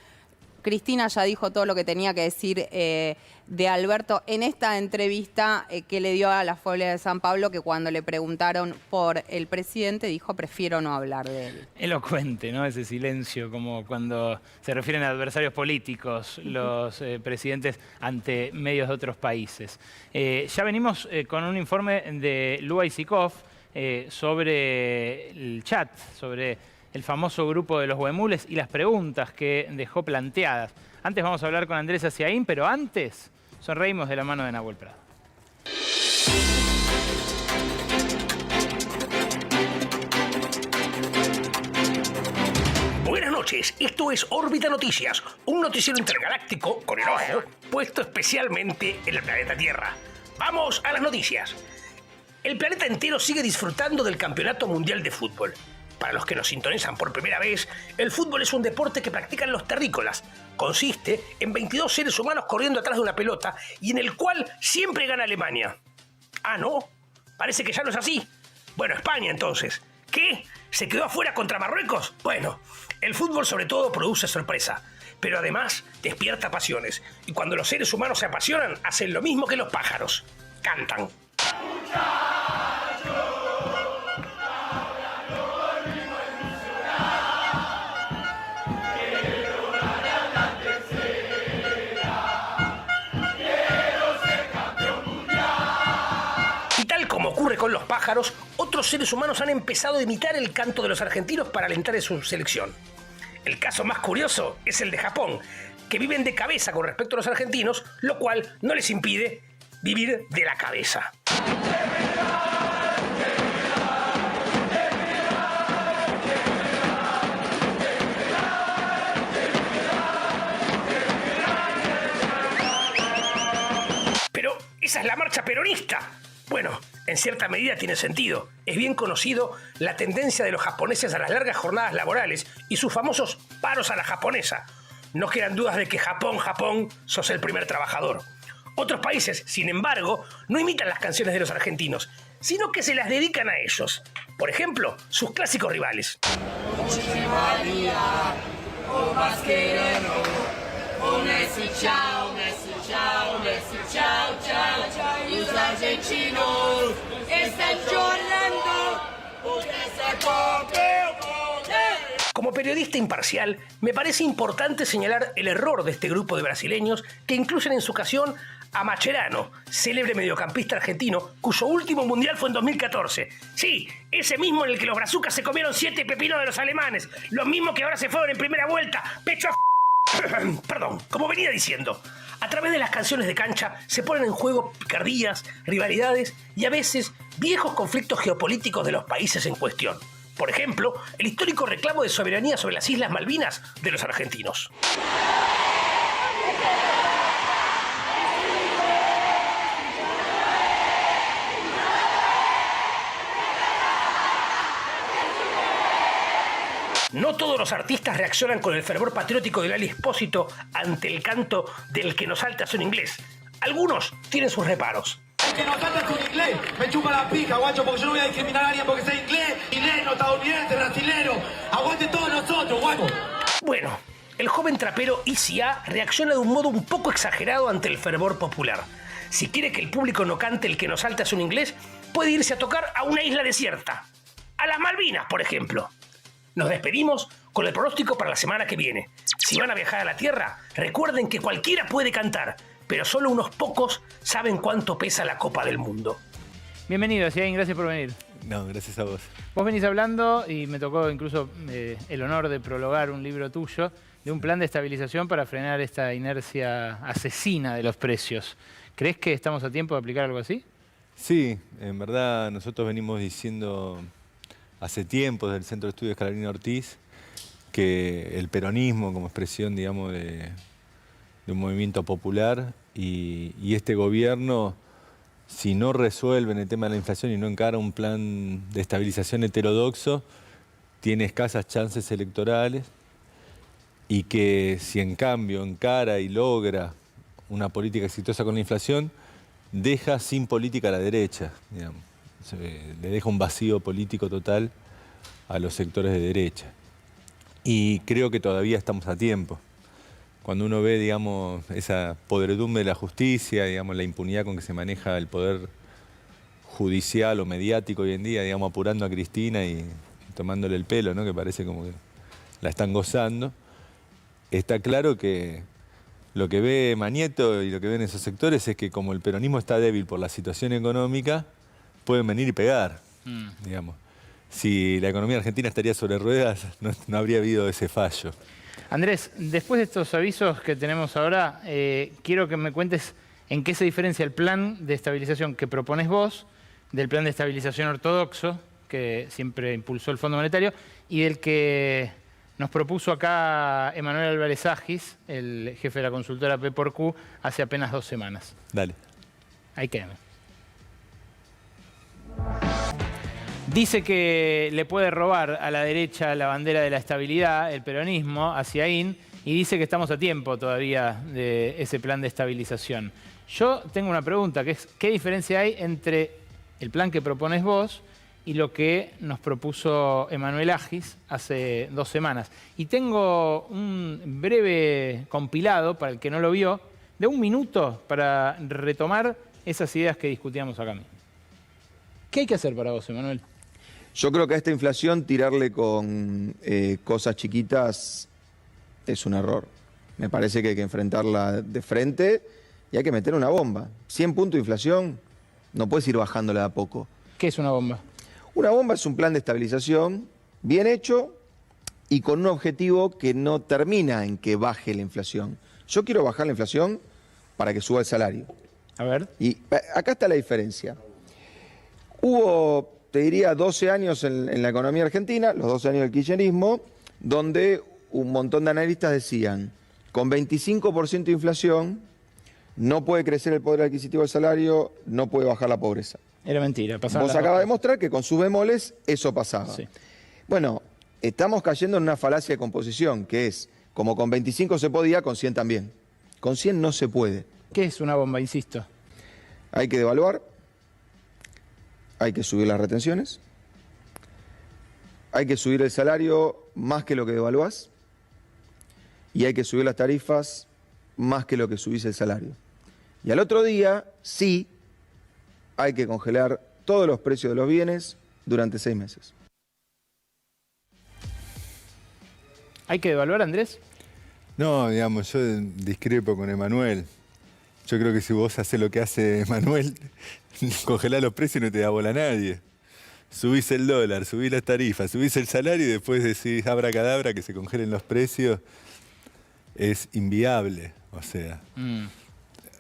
Cristina ya dijo todo lo que tenía que decir de Alberto en esta entrevista que le dio a la Folia de San Pablo, que cuando le preguntaron por el presidente dijo, prefiero no hablar de él. Elocuente, ¿no? Ese silencio, como cuando se refieren a adversarios políticos, los presidentes ante medios de otros países. Ya venimos con un informe de Lua Isikov sobre el chat, sobre el famoso grupo de los huemules y las preguntas que dejó planteadas. Antes vamos a hablar con Andrés Aciaín, pero antes sonreímos de la mano de Nahuel Prado. Buenas noches, esto es Órbita Noticias, un noticiero intergaláctico con el ojo puesto especialmente en el planeta Tierra. Vamos a las noticias. El planeta entero sigue disfrutando del Campeonato Mundial de Fútbol. Para los que nos sintonizan por primera vez, el fútbol es un deporte que practican los terrícolas. Consiste en 22 seres humanos corriendo atrás de una pelota y en el cual siempre gana Alemania. Ah, ¿no? Parece que ya no es así. Bueno, España entonces. ¿Qué? ¿Se quedó afuera contra Marruecos? Bueno, el fútbol sobre todo produce sorpresa, pero además despierta pasiones. Y cuando los seres humanos se apasionan, hacen lo mismo que los pájaros. Cantan. Ocurre con los pájaros, otros seres humanos han empezado a imitar el canto de los argentinos para alentar a su selección. El caso más curioso es el de Japón, que viven de cabeza con respecto a los argentinos, lo cual no les impide vivir de la cabeza. Pero esa es la marcha peronista. Bueno, en cierta medida tiene sentido. Es bien conocido la tendencia de los japoneses a las largas jornadas laborales y sus famosos paros a la japonesa. No quedan dudas de que Japón, sos el primer trabajador. Otros países, sin embargo, no imitan las canciones de los argentinos, sino que se las dedican a ellos. Por ejemplo, sus clásicos rivales. Como periodista imparcial, me parece importante señalar el error de este grupo de brasileños que incluyen en su canción a Mascherano, célebre mediocampista argentino, cuyo último mundial fue en 2014. Sí, ese mismo en el que los brazucas se comieron 7 pepinos de los alemanes, los mismos que ahora se fueron en primera vuelta, pecho a Perdón, como venía diciendo, a través de las canciones de cancha se ponen en juego picardías, rivalidades y a veces viejos conflictos geopolíticos de los países en cuestión. Por ejemplo, el histórico reclamo de soberanía sobre las Islas Malvinas de los argentinos. No todos los artistas reaccionan con el fervor patriótico de Lali Espósito ante el canto del que nos salta es un inglés. Algunos tienen sus reparos. El que nos salta es un inglés. Me chupa la pija, guacho, porque yo no voy a discriminar a alguien porque sea inglés, chileno, estadounidense, brasilero. Aguante todos nosotros, guacho. Bueno, el joven trapero ICA reacciona de un modo un poco exagerado ante el fervor popular. Si quiere que el público no cante el que nos salta es un inglés, puede irse a tocar a una isla desierta. A las Malvinas, por ejemplo. Nos despedimos con el pronóstico para la semana que viene. Si van a viajar a la Tierra, recuerden que cualquiera puede cantar, pero solo unos pocos saben cuánto pesa la Copa del Mundo. Bienvenido, Siaín, gracias por venir. No, gracias a vos. Vos venís hablando, y me tocó incluso el honor de prologar un libro tuyo, de un plan de estabilización para frenar esta inercia asesina de los precios. ¿Crees que estamos a tiempo de aplicar algo así? Sí, en verdad nosotros venimos diciendo hace tiempo desde el Centro de Estudios Carolina Ortiz que el peronismo como expresión, digamos, de un movimiento popular y este gobierno, si no resuelven el tema de la inflación y no encara un plan de estabilización heterodoxo, tiene escasas chances electorales y que si en cambio encara y logra una política exitosa con la inflación, deja sin política a la derecha, digamos. Le deja un vacío político total a los sectores de derecha. Y creo que todavía estamos a tiempo. Cuando uno ve, digamos, esa podredumbre de la justicia, digamos, la impunidad con que se maneja el poder judicial o mediático hoy en día, digamos, apurando a Cristina y tomándole el pelo, ¿no? Que parece como que la están gozando, está claro que lo que ve Manieto y lo que ven esos sectores es que como el peronismo está débil por la situación económica, pueden venir y pegar, digamos. Si la economía argentina estaría sobre ruedas, no habría habido ese fallo. Andrés, después de estos avisos que tenemos ahora, quiero que me cuentes en qué se diferencia el plan de estabilización que propones vos del plan de estabilización ortodoxo que siempre impulsó el Fondo Monetario y del que nos propuso acá Emanuel Álvarez Agis, el jefe de la consultora P4Q, hace apenas 2 semanas. Dale. Ahí quédame. Dice que le puede robar a la derecha la bandera de la estabilidad, el peronismo, a Siaín, y dice que estamos a tiempo todavía de ese plan de estabilización. Yo tengo una pregunta, que es ¿qué diferencia hay entre el plan que propones vos y lo que nos propuso Emanuel Agis hace 2 semanas? Y tengo un breve compilado, para el que no lo vio, de 1 minuto para retomar esas ideas que discutíamos acá mismo. ¿Qué hay que hacer para vos, Emanuel? Yo creo que a esta inflación tirarle con cosas chiquitas es un error. Me parece que hay que enfrentarla de frente y hay que meter una bomba. 100 puntos de inflación, no puedes ir bajándola de a poco. ¿Qué es una bomba? Una bomba es un plan de estabilización bien hecho y con un objetivo que no termina en que baje la inflación. Yo quiero bajar la inflación para que suba el salario. A ver. Y acá está la diferencia. Hubo, te diría, 12 años en la economía argentina, los 12 años del kirchnerismo, donde un montón de analistas decían, con 25% de inflación no puede crecer el poder adquisitivo del salario, no puede bajar la pobreza. Era mentira. Vos acabas de demostrar que con sus bemoles eso pasaba. Sí. Bueno, estamos cayendo en una falacia de composición, que es, como con 25 se podía, con 100 también. Con 100 no se puede. ¿Qué es una bomba, insisto? Hay que devaluar. Hay que subir las retenciones, hay que subir el salario más que lo que devaluás y hay que subir las tarifas más que lo que subís el salario. Y al otro día, sí, hay que congelar todos los precios de los bienes durante 6 meses. ¿Hay que devaluar, Andrés? No, digamos, yo discrepo con Emanuel. Yo creo que si vos haces lo que hace Emanuel, congelás los precios y no te da bola a nadie. Subís el dólar, subís las tarifas, subís el salario y después decís abracadabra que se congelen los precios. es inviable. O sea,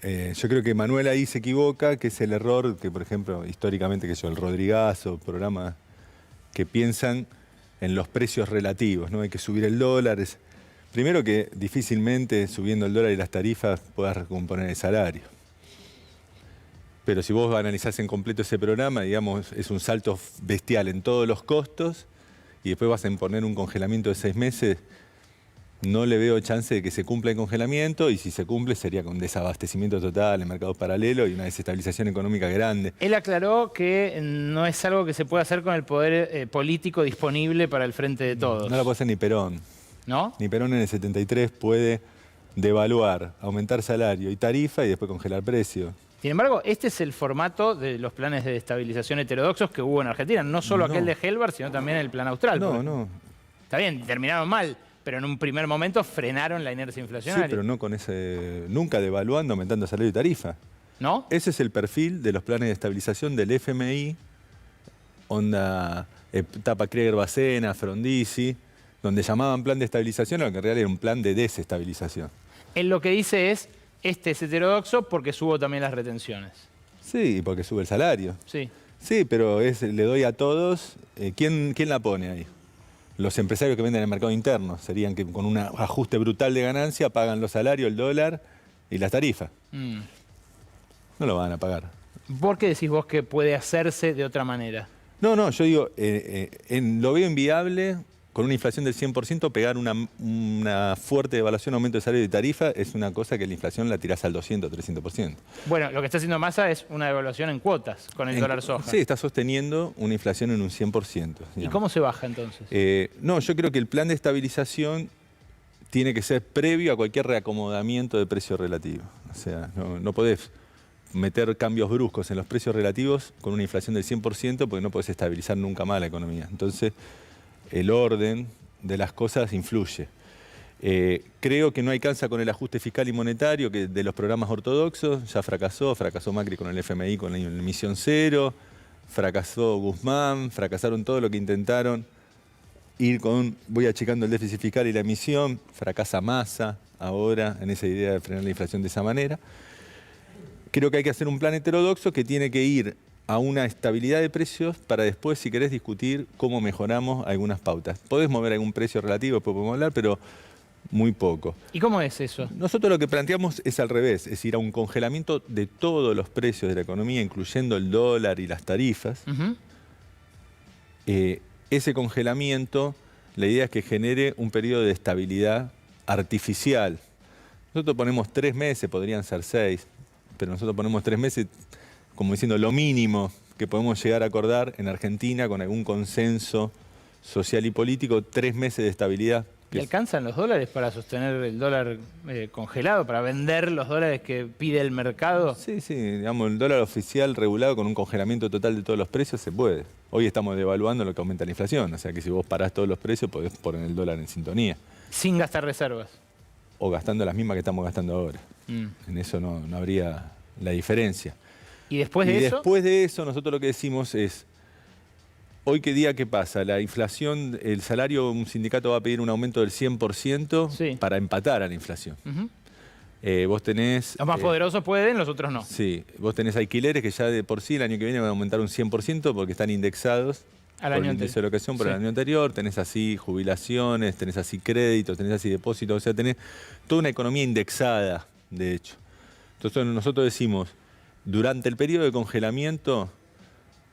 yo creo que Manuel ahí se equivoca, que es el error que, por ejemplo, históricamente, que el Rodrigazo, programas que piensan en los precios relativos, ¿no? Hay que subir el dólar. Primero que difícilmente subiendo el dólar y las tarifas puedas recomponer el salario. Pero si vos analizás en completo ese programa, digamos, es un salto bestial en todos los costos y después vas a imponer un congelamiento de 6 meses. No le veo chance de que se cumpla el congelamiento y si se cumple sería con desabastecimiento total en mercados paralelos y una desestabilización económica grande. Él aclaró que no es algo que se pueda hacer con el poder político disponible para el frente de todos. No lo puede hacer ni Perón. ¿No? Ni Perón en el 73 puede devaluar, aumentar salario y tarifa y después congelar precio. Sin embargo, este es el formato de los planes de estabilización heterodoxos que hubo en Argentina. No solo aquel de Helbar, sino también el plan austral. No. Está bien, terminaron mal, pero en un primer momento frenaron la inercia inflacionaria. Sí, pero no con nunca devaluando, aumentando salario y tarifa. ¿No? Ese es el perfil de los planes de estabilización del FMI, onda etapa Krieger-Bacena, Frondizi, donde llamaban plan de estabilización, lo que en realidad era un plan de desestabilización. Él lo que dice es, este es heterodoxo porque subo también las retenciones. Sí, porque sube el salario. Sí. Sí, pero le doy a todos. ¿Quién la pone ahí? Los empresarios que venden en el mercado interno. Serían que con un ajuste brutal de ganancia pagan los salarios, el dólar y las tarifas. No lo van a pagar. ¿Por qué decís vos que puede hacerse de otra manera? No, yo digo, lo veo inviable. Con una inflación del 100%, pegar una fuerte devaluación, aumento de salario y tarifa, es una cosa que la inflación la tirás al 200, 300%. Bueno, lo que está haciendo Massa es una devaluación en cuotas con el dólar soja. Sí, está sosteniendo una inflación en un 100%. Digamos. ¿Y cómo se baja entonces? No, yo creo que el plan de estabilización tiene que ser previo a cualquier reacomodamiento de precio relativo. O sea, no podés meter cambios bruscos en los precios relativos con una inflación del 100% porque no podés estabilizar nunca más la economía. Entonces, el orden de las cosas influye. Creo que no alcanza con el ajuste fiscal y monetario que de los programas ortodoxos, ya fracasó Macri con el FMI con la emisión cero, fracasó Guzmán, fracasaron todo lo que intentaron ir con, voy achicando el déficit fiscal y la emisión, fracasa Massa ahora en esa idea de frenar la inflación de esa manera. Creo que hay que hacer un plan heterodoxo que tiene que ir a una estabilidad de precios para después, si querés, discutir cómo mejoramos algunas pautas. Podés mover algún precio relativo, después podemos hablar, pero muy poco. ¿Y cómo es eso? Nosotros lo que planteamos es al revés, es ir a un congelamiento de todos los precios de la economía, incluyendo el dólar y las tarifas. Ese congelamiento, la idea es que genere un periodo de estabilidad artificial. Nosotros ponemos 3 meses, podrían ser 6, pero nosotros ponemos 3 meses como diciendo lo mínimo que podemos llegar a acordar en Argentina con algún consenso social y político, 3 meses de estabilidad. ¿Y alcanzan los dólares para sostener el dólar congelado, para vender los dólares que pide el mercado? Sí, digamos, el dólar oficial regulado con un congelamiento total de todos los precios se puede. Hoy estamos devaluando lo que aumenta la inflación, o sea que si vos parás todos los precios podés poner el dólar en sintonía. Sin gastar reservas. O gastando las mismas que estamos gastando ahora. En eso no habría la diferencia. ¿Y después de eso? Después de eso, nosotros lo que decimos es, hoy qué día, ¿qué pasa? La inflación, el salario, un sindicato va a pedir un aumento del 100% para empatar a la inflación. Vos tenés... Los más poderosos pueden, los otros no. Sí, vos tenés alquileres que ya de por sí el año que viene van a aumentar un 100% porque están indexados al por año el índice de locación por el año anterior, tenés así jubilaciones, tenés así créditos, tenés así depósitos, o sea, tenés toda una economía indexada, de hecho. Entonces nosotros decimos, durante el periodo de congelamiento,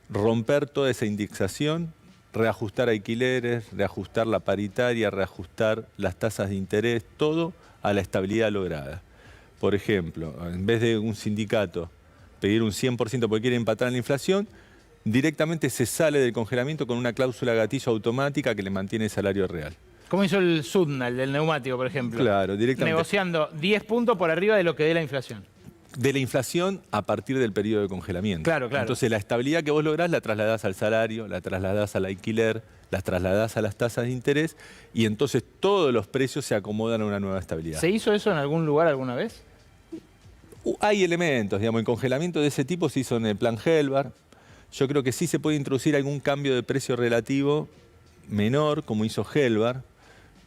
romper toda esa indexación, reajustar alquileres, reajustar la paritaria, reajustar las tasas de interés, todo a la estabilidad lograda. Por ejemplo, en vez de un sindicato pedir un 100% porque quiere empatar la inflación, directamente se sale del congelamiento con una cláusula gatillo automática que le mantiene el salario real. Como hizo el Sudna, el del neumático, por ejemplo. Claro, directamente. Negociando 10 puntos por arriba de lo que dé la inflación. De la inflación a partir del periodo de congelamiento. Claro. Entonces la estabilidad que vos lográs la trasladás al salario, la trasladás al alquiler, la trasladás a las tasas de interés y entonces todos los precios se acomodan a una nueva estabilidad. ¿Se hizo eso en algún lugar alguna vez? Hay elementos, digamos, el congelamiento de ese tipo se hizo en el plan Helbar. Yo creo que sí se puede introducir algún cambio de precio relativo menor, como hizo Helbar,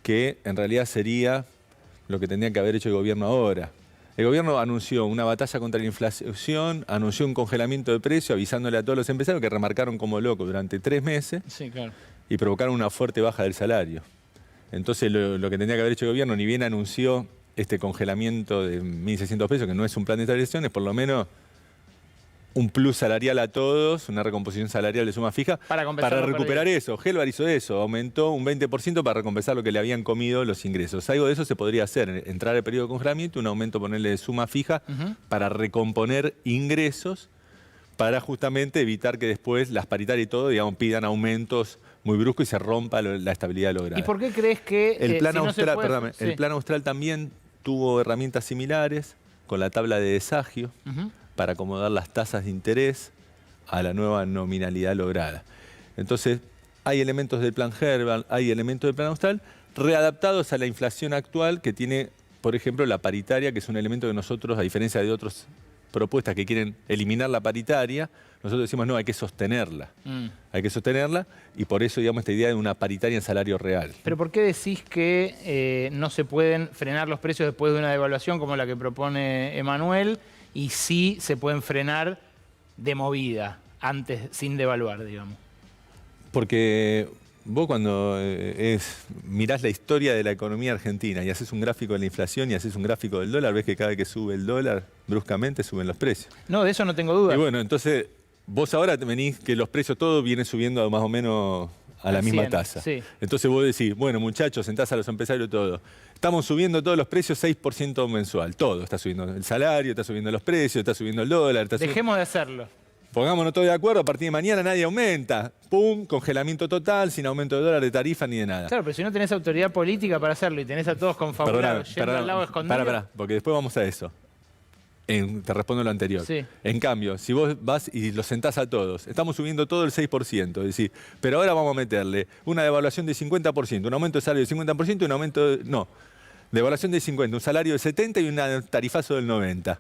que en realidad sería lo que tendría que haber hecho el gobierno ahora. El gobierno anunció una batalla contra la inflación, anunció un congelamiento de precios, avisándole a todos los empresarios que remarcaron como locos durante 3 meses y provocaron una fuerte baja del salario. Entonces lo que tendría que haber hecho el gobierno, ni bien anunció este congelamiento de 1.600 pesos, que no es un plan de estabilización, es por lo menos un plus salarial a todos, una recomposición salarial de suma fija, para recuperar eso. Gelbar hizo eso, aumentó un 20% para recompensar lo que le habían comido los ingresos. Algo de eso se podría hacer, entrar el periodo de congelamiento, un aumento, ponerle de suma fija, para recomponer ingresos, para justamente evitar que después las paritarias y todo, digamos, pidan aumentos muy bruscos y se rompa la estabilidad lograda. ¿Y por qué crees que el plan austral, perdóname, el plan austral también tuvo herramientas similares, con la tabla de desagio, para acomodar las tasas de interés a la nueva nominalidad lograda. Entonces, hay elementos del plan Gelbar, hay elementos del plan austral, readaptados a la inflación actual, que tiene, por ejemplo, la paritaria, que es un elemento que nosotros, a diferencia de otras propuestas que quieren eliminar la paritaria, nosotros decimos, no, hay que sostenerla. Hay que sostenerla, y por eso, digamos, esta idea de una paritaria en salario real. ¿Pero por qué decís que no se pueden frenar los precios después de una devaluación como la que propone Emanuel, y sí se pueden frenar de movida, antes, sin devaluar, digamos? Porque vos cuando mirás la historia de la economía argentina y haces un gráfico de la inflación y haces un gráfico del dólar, ves que cada vez que sube el dólar, bruscamente suben los precios. No, de eso no tengo duda. Y bueno, entonces, vos ahora te venís que los precios todos vienen subiendo más o menos a la misma tasa. Sí. Entonces vos decís, bueno, muchachos, sentás a los empresarios todo. Estamos subiendo todos los precios 6% mensual. Todo está subiendo. El salario, está subiendo los precios, está subiendo el dólar. Dejemos de hacerlo. Pongámonos todos de acuerdo, a partir de mañana nadie aumenta. ¡Pum! Congelamiento total, sin aumento de dólar, de tarifa, ni de nada. Claro, pero si no tenés autoridad política para hacerlo y tenés a todos confabulados, yendo al lado escondido... Pará, porque después vamos a eso. Te respondo lo anterior. Sí. En cambio, si vos vas y los sentás a todos, estamos subiendo todo el 6%, es decir, pero ahora vamos a meterle una devaluación de 50%, un aumento de salario de 50% y un aumento de... No, devaluación de 50%, un salario de 70% y un tarifazo del 90%.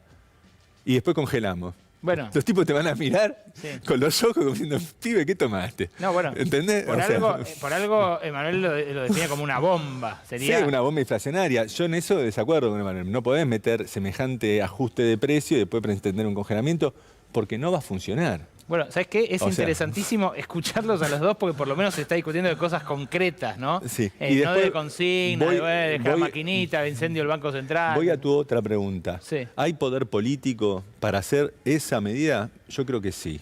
Y después congelamos. Bueno. Los tipos te van a mirar con los ojos como diciendo, pibe, ¿qué tomaste? No, bueno. ¿Entendés? Por algo Emanuel lo define como una bomba. Sería... Sí, una bomba inflacionaria. Yo en eso desacuerdo con Emanuel. No podés meter semejante ajuste de precio y después pretender un congelamiento porque no va a funcionar. Bueno, ¿sabes qué? Es interesantísimo escucharlos a los dos porque por lo menos se está discutiendo de cosas concretas, ¿no? Sí. Y no de consigna, de dejar maquinita, de incendio del Banco Central. Voy a tu otra pregunta. Sí. ¿Hay poder político para hacer esa medida? Yo creo que sí.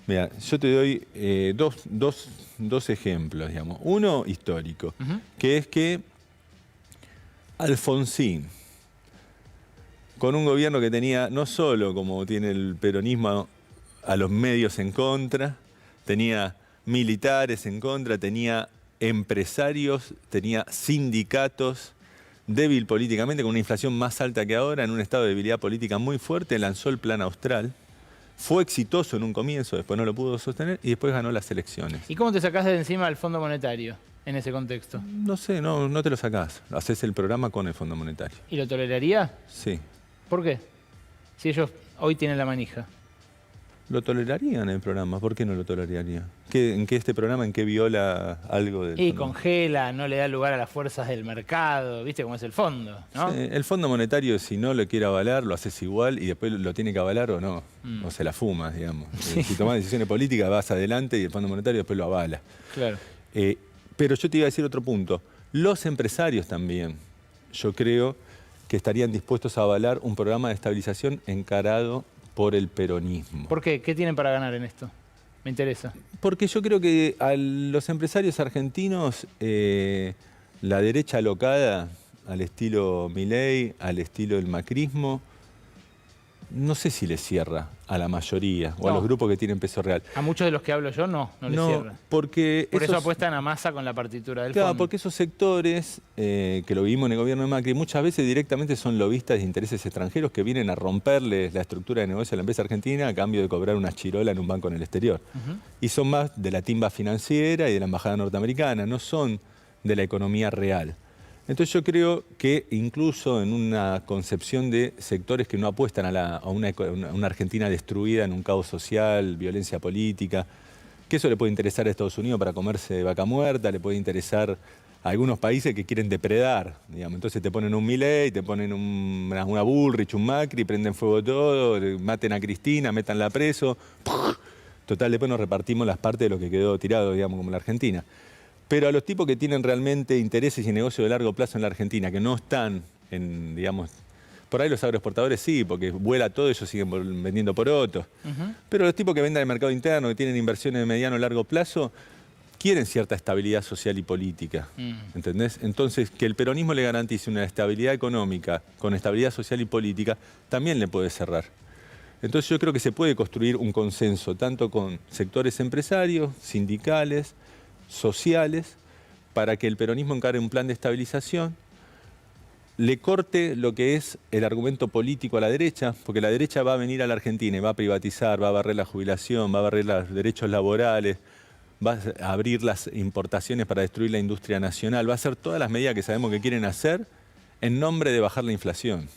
Mira, yo te doy dos ejemplos, digamos. Uno histórico, que es que Alfonsín, con un gobierno que tenía, no solo como tiene el peronismo, a los medios en contra, tenía militares en contra, tenía empresarios, tenía sindicatos, débil políticamente, con una inflación más alta que ahora, en un estado de debilidad política muy fuerte, lanzó el plan austral. Fue exitoso en un comienzo, después no lo pudo sostener y después ganó las elecciones. ¿Y cómo te sacás de encima al Fondo Monetario en ese contexto? No sé, no te lo sacás. Haces el programa con el Fondo Monetario. ¿Y lo toleraría? Sí. ¿Por qué? Si ellos hoy tienen la manija. ¿Lo tolerarían el programa? ¿Por qué no lo toleraría? ¿En qué este programa, en qué viola algo del Y fondo? congela, no le da lugar a las fuerzas del mercado, ¿viste cómo es el fondo? ¿No? Sí, el Fondo Monetario, si no lo quiere avalar, lo haces igual y después lo tiene que avalar o no. O se la fumas, digamos. Sí. Si tomás decisiones políticas, vas adelante y el Fondo Monetario después lo avala. Claro. Pero yo te iba a decir otro punto. Los empresarios también, yo creo que estarían dispuestos a avalar un programa de estabilización encarado por el peronismo. ¿Por qué? ¿Qué tienen para ganar en esto? Me interesa. Porque yo creo que a los empresarios argentinos, la derecha alocada, al estilo Milei, al estilo del macrismo, no sé si les cierra a la mayoría o a los grupos que tienen peso real. A muchos de los que hablo yo no les cierra. Porque por eso apuestan a Massa con la partitura del fondo. fondo. Porque esos sectores, que lo vivimos en el gobierno de Macri, muchas veces directamente son lobistas de intereses extranjeros que vienen a romperles la estructura de negocio de la empresa argentina a cambio de cobrar una chirola en un banco en el exterior. Y son más de la timba financiera y de la embajada norteamericana, no son de la economía real. Entonces yo creo que incluso en una concepción de sectores que no apuestan a una Argentina destruida en un caos social, violencia política, que eso le puede interesar a Estados Unidos para comerse vaca muerta, le puede interesar algunos países que quieren depredar, digamos. Entonces te ponen un Milei, te ponen una Bullrich, un Macri, prenden fuego todo, maten a Cristina, métanla preso. Total, después nos repartimos las partes de lo que quedó tirado, digamos, como la Argentina. Pero a los tipos que tienen realmente intereses y negocios de largo plazo en la Argentina, que no están en, digamos, por ahí los agroexportadores sí, porque vuela todo, ellos siguen vendiendo porotos. Pero los tipos que venden en el mercado interno, que tienen inversiones de mediano o largo plazo, quieren cierta estabilidad social y política, ¿entendés? Entonces, que el peronismo le garantice una estabilidad económica con estabilidad social y política, también le puede cerrar. Entonces yo creo que se puede construir un consenso, tanto con sectores empresarios, sindicales, sociales, para que el peronismo encare un plan de estabilización, le corte lo que es el argumento político a la derecha, porque la derecha va a venir a la Argentina y va a privatizar, va a barrer la jubilación, va a barrer los derechos laborales, va a abrir las importaciones para destruir la industria nacional, va a hacer todas las medidas que sabemos que quieren hacer en nombre de bajar la inflación.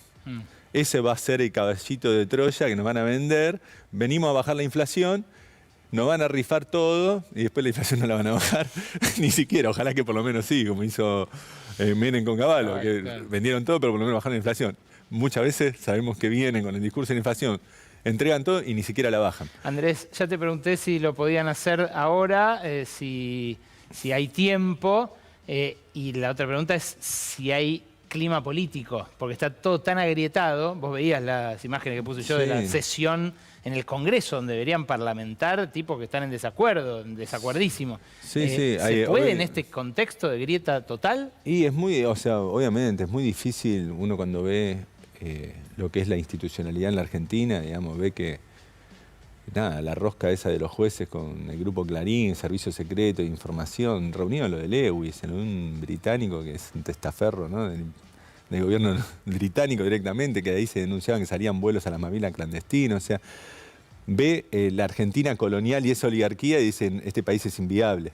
Ese va a ser el caballito de Troya que nos van a vender. Venimos a bajar la inflación, nos van a rifar todo y después la inflación no la van a bajar ni siquiera. Ojalá que por lo menos sí, como hizo Menem con Cavallo, que vendieron todo pero por lo menos bajaron la inflación. Muchas veces sabemos que vienen con el discurso de la inflación, entregan todo y ni siquiera la bajan. Andrés, ya te pregunté si lo podían hacer ahora, si hay tiempo, y la otra pregunta es si hay clima político, porque está todo tan agrietado. Vos veías las imágenes que puse yo de la sesión en el Congreso, donde deberían parlamentar tipos que están en desacuerdo, desacuerdísimo. ¿Se puede en este contexto de grieta total? Y es muy, o sea, obviamente es muy difícil uno cuando ve lo que es la institucionalidad en la Argentina, digamos, ve que nada, la rosca esa de los jueces con el grupo Clarín, Servicio Secreto de Información, reunido en lo de Lewis, en un británico que es un testaferro, ¿no? del gobierno británico directamente, que ahí se denunciaban que salían vuelos a la Malvinas clandestinos, o sea, ve la Argentina colonial y esa oligarquía y dicen, este país es inviable.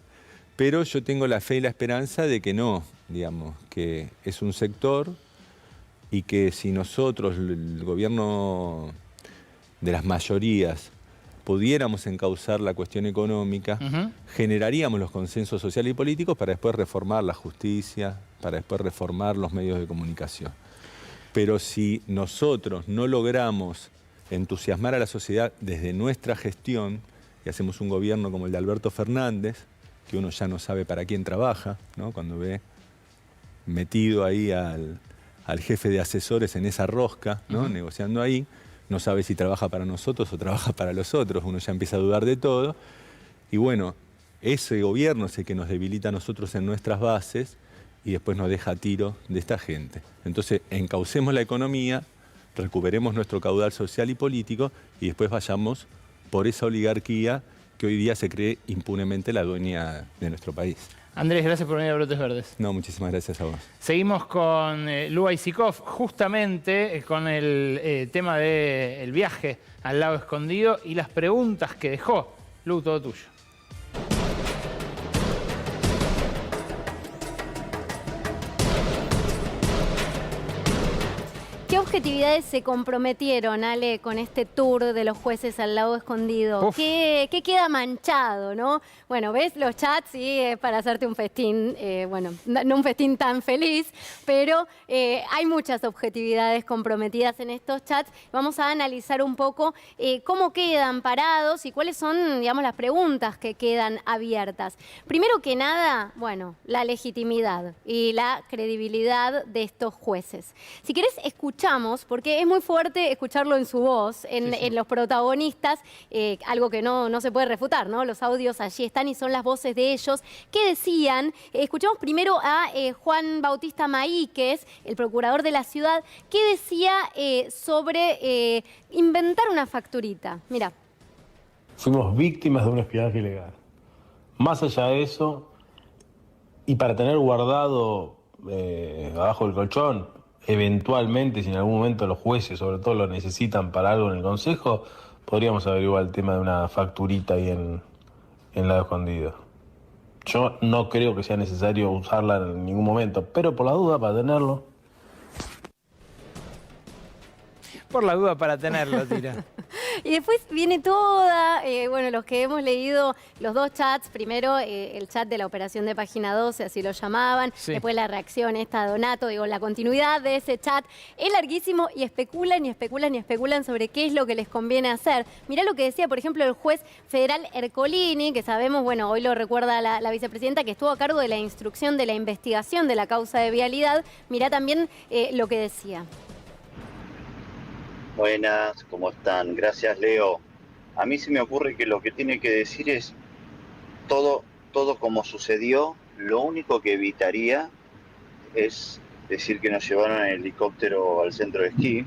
Pero yo tengo la fe y la esperanza de que no, digamos, que es un sector y que si nosotros, el gobierno de las mayorías, pudiéramos encauzar la cuestión económica, generaríamos los consensos sociales y políticos para después reformar la justicia, para después reformar los medios de comunicación. Pero si nosotros no logramos entusiasmar a la sociedad desde nuestra gestión y hacemos un gobierno como el de Alberto Fernández, que uno ya no sabe para quién trabaja, ¿no? Cuando ve metido ahí al jefe de asesores en esa rosca, ¿no? Negociando ahí, no sabe si trabaja para nosotros o trabaja para los otros, uno ya empieza a dudar de todo. Y bueno, ese gobierno es el que nos debilita a nosotros en nuestras bases y después nos deja a tiro de esta gente. Entonces, encaucemos la economía, recuperemos nuestro caudal social y político y después vayamos por esa oligarquía que hoy día se cree impunemente la dueña de nuestro país. Andrés, gracias por venir a Brotes Verdes. No, muchísimas gracias a vos. Seguimos con Lua Isikov, justamente con el tema del viaje al lago escondido y las preguntas que dejó. Lu, todo tuyo. ¿Qué objetividades se comprometieron, Ale, con este tour de los jueces al lago escondido? ¿Qué queda manchado, no? Bueno, ves los chats y es para hacerte un festín, bueno, no un festín tan feliz, pero hay muchas objetividades comprometidas en estos chats. Vamos a analizar un poco cómo quedan parados y cuáles son, digamos, las preguntas que quedan abiertas. Primero que nada, bueno, la legitimidad y la credibilidad de estos jueces. Si querés, escuchamos, porque es muy fuerte escucharlo en su voz, en los protagonistas, algo que no se puede refutar, ¿no? Los audios allí están y son las voces de ellos. ¿Qué decían? Escuchamos primero a Juan Bautista Maíquez, el procurador de la ciudad. ¿Qué decía sobre inventar una facturita? Mirá. Fuimos víctimas de un espionaje ilegal. Más allá de eso, y para tener guardado abajo del colchón, eventualmente, si en algún momento los jueces, sobre todo, lo necesitan para algo en el Consejo, podríamos averiguar el tema de una facturita ahí en Lago Escondido. Yo no creo que sea necesario usarla en ningún momento, pero por la duda, para tenerlo. Por la duda para tenerlo, tira. Y después viene toda, bueno, los que hemos leído los dos chats, primero el chat de la operación de Página 12, así lo llamaban, Sí. después la reacción esta a Donato, digo, la continuidad de ese chat es larguísimo y especulan y especulan y especulan sobre qué es lo que les conviene hacer. Mirá lo que decía, por ejemplo, el juez federal Ercolini, que sabemos, bueno, hoy lo recuerda la vicepresidenta, que estuvo a cargo de la instrucción de la investigación de la causa de vialidad. Mirá también lo que decía. Buenas, ¿cómo están? Gracias, Leo. A mí se me ocurre que lo que tiene que decir es todo como sucedió. Lo único que evitaría es decir que nos llevaron en helicóptero al centro de esquí.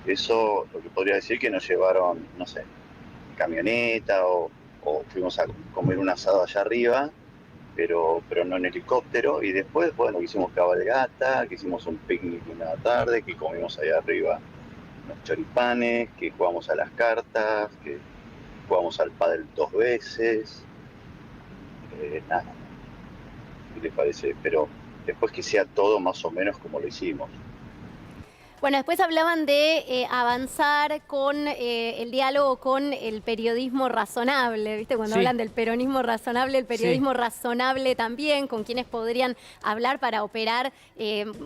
Eso lo que podría decir que nos llevaron, no sé, en camioneta o fuimos a comer un asado allá arriba, pero no en helicóptero. Y después, bueno, que hicimos cabalgata, que hicimos un picnic una tarde, que comimos allá arriba unos choripanes, que jugamos a las cartas, que jugamos al pádel 2 veces. Nada, ¿qué les parece? Pero después que sea todo más o menos como lo hicimos. Bueno, después hablaban de avanzar con el diálogo con el periodismo razonable, ¿viste? Cuando Sí. hablan del peronismo razonable, el periodismo Sí. razonable también, con quienes podrían hablar para operar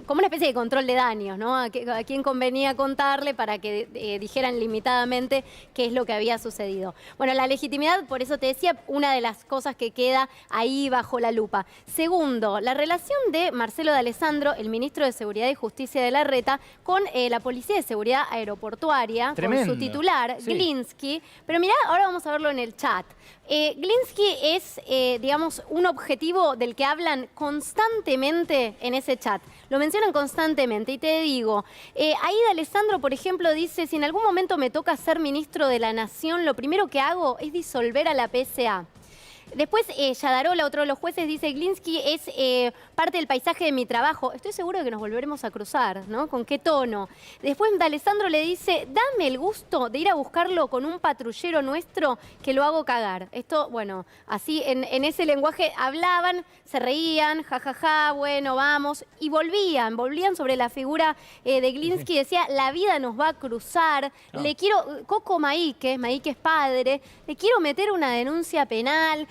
como una especie de control de daños, ¿no? A quién convenía contarle para que dijeran limitadamente qué es lo que había sucedido. Bueno, la legitimidad, por eso te decía, una de las cosas que queda ahí bajo la lupa. Segundo, la relación de Marcelo D'Alessandro, el ministro de Seguridad y Justicia de Larreta, con la Policía de Seguridad Aeroportuaria, Tremendo. con su titular, Sí. Glinsky. Pero mirá, ahora vamos a verlo en el chat. Glinsky es, digamos, un objetivo del que hablan constantemente en ese chat. Lo mencionan constantemente y te digo, ahí D'Alessandro, por ejemplo, dice, si en algún momento me toca ser ministro de la Nación, lo primero que hago es disolver a la PSA. Después, Yadarola, otro de los jueces, dice, Glinsky es parte del paisaje de mi trabajo. Estoy seguro de que nos volveremos a cruzar, ¿no? ¿Con qué tono? Después, D'Alessandro le dice, dame el gusto de ir a buscarlo con un patrullero nuestro que lo hago cagar. Esto, bueno, así en ese lenguaje hablaban, se reían, jajaja, bueno, vamos, y volvían sobre la figura de Glinsky. Decía, la vida nos va a cruzar, le quiero, Coco Maíquez es padre, le quiero meter una denuncia penal,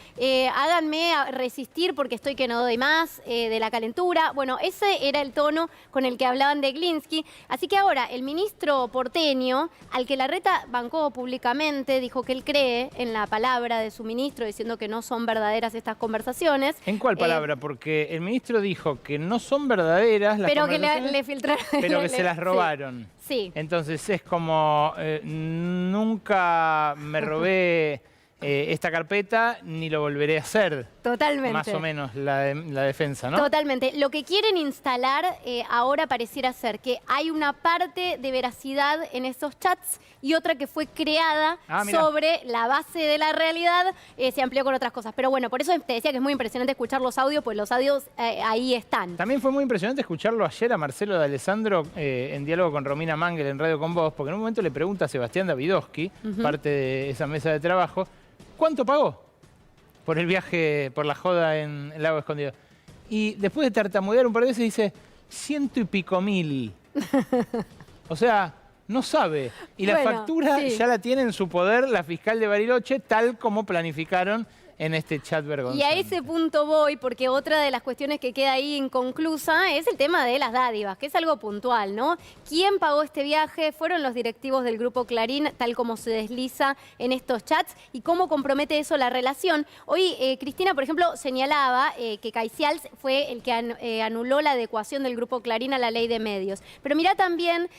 háganme resistir porque estoy que no doy más, de la calentura. Bueno, ese era el tono con el que hablaban de Glinsky. Así que ahora el ministro porteño, al que Larreta bancó públicamente, dijo que él cree en la palabra de su ministro, diciendo que no son verdaderas estas conversaciones. ¿En cuál palabra? Porque el ministro dijo que no son verdaderas las pero que conversaciones, le filtraron. pero que se las robaron. Sí. Entonces es como, nunca me robé esta carpeta ni lo volveré a hacer. Totalmente. Más o menos la defensa, ¿no? Totalmente. Lo que quieren instalar ahora pareciera ser que hay una parte de veracidad en esos chats y otra que fue creada sobre la base de la realidad, se amplió con otras cosas. Pero bueno, por eso te decía que es muy impresionante escuchar los audios, pues los audios ahí están. También fue muy impresionante escucharlo ayer a Marcelo D'Alessandro en diálogo con Romina Mangel en Radio con Vos, porque en un momento le pregunta a Sebastián Davidovsky, parte de esa mesa de trabajo, ¿cuánto pagó por el viaje, por la joda en el Lago Escondido? Y después de tartamudear un par de veces dice, 100 y pico mil. O sea, no sabe. Y la factura ya la tiene en su poder la fiscal de Bariloche, tal como planificaron en este chat vergonzoso. Y a ese punto voy, porque otra de las cuestiones que queda ahí inconclusa es el tema de las dádivas, que es algo puntual, ¿no? ¿Quién pagó este viaje? ¿Fueron los directivos del Grupo Clarín, tal como se desliza en estos chats? ¿Y cómo compromete eso la relación? Hoy Cristina, por ejemplo, señalaba que Caicials fue el que anuló la adecuación del Grupo Clarín a la ley de medios. Pero mirá también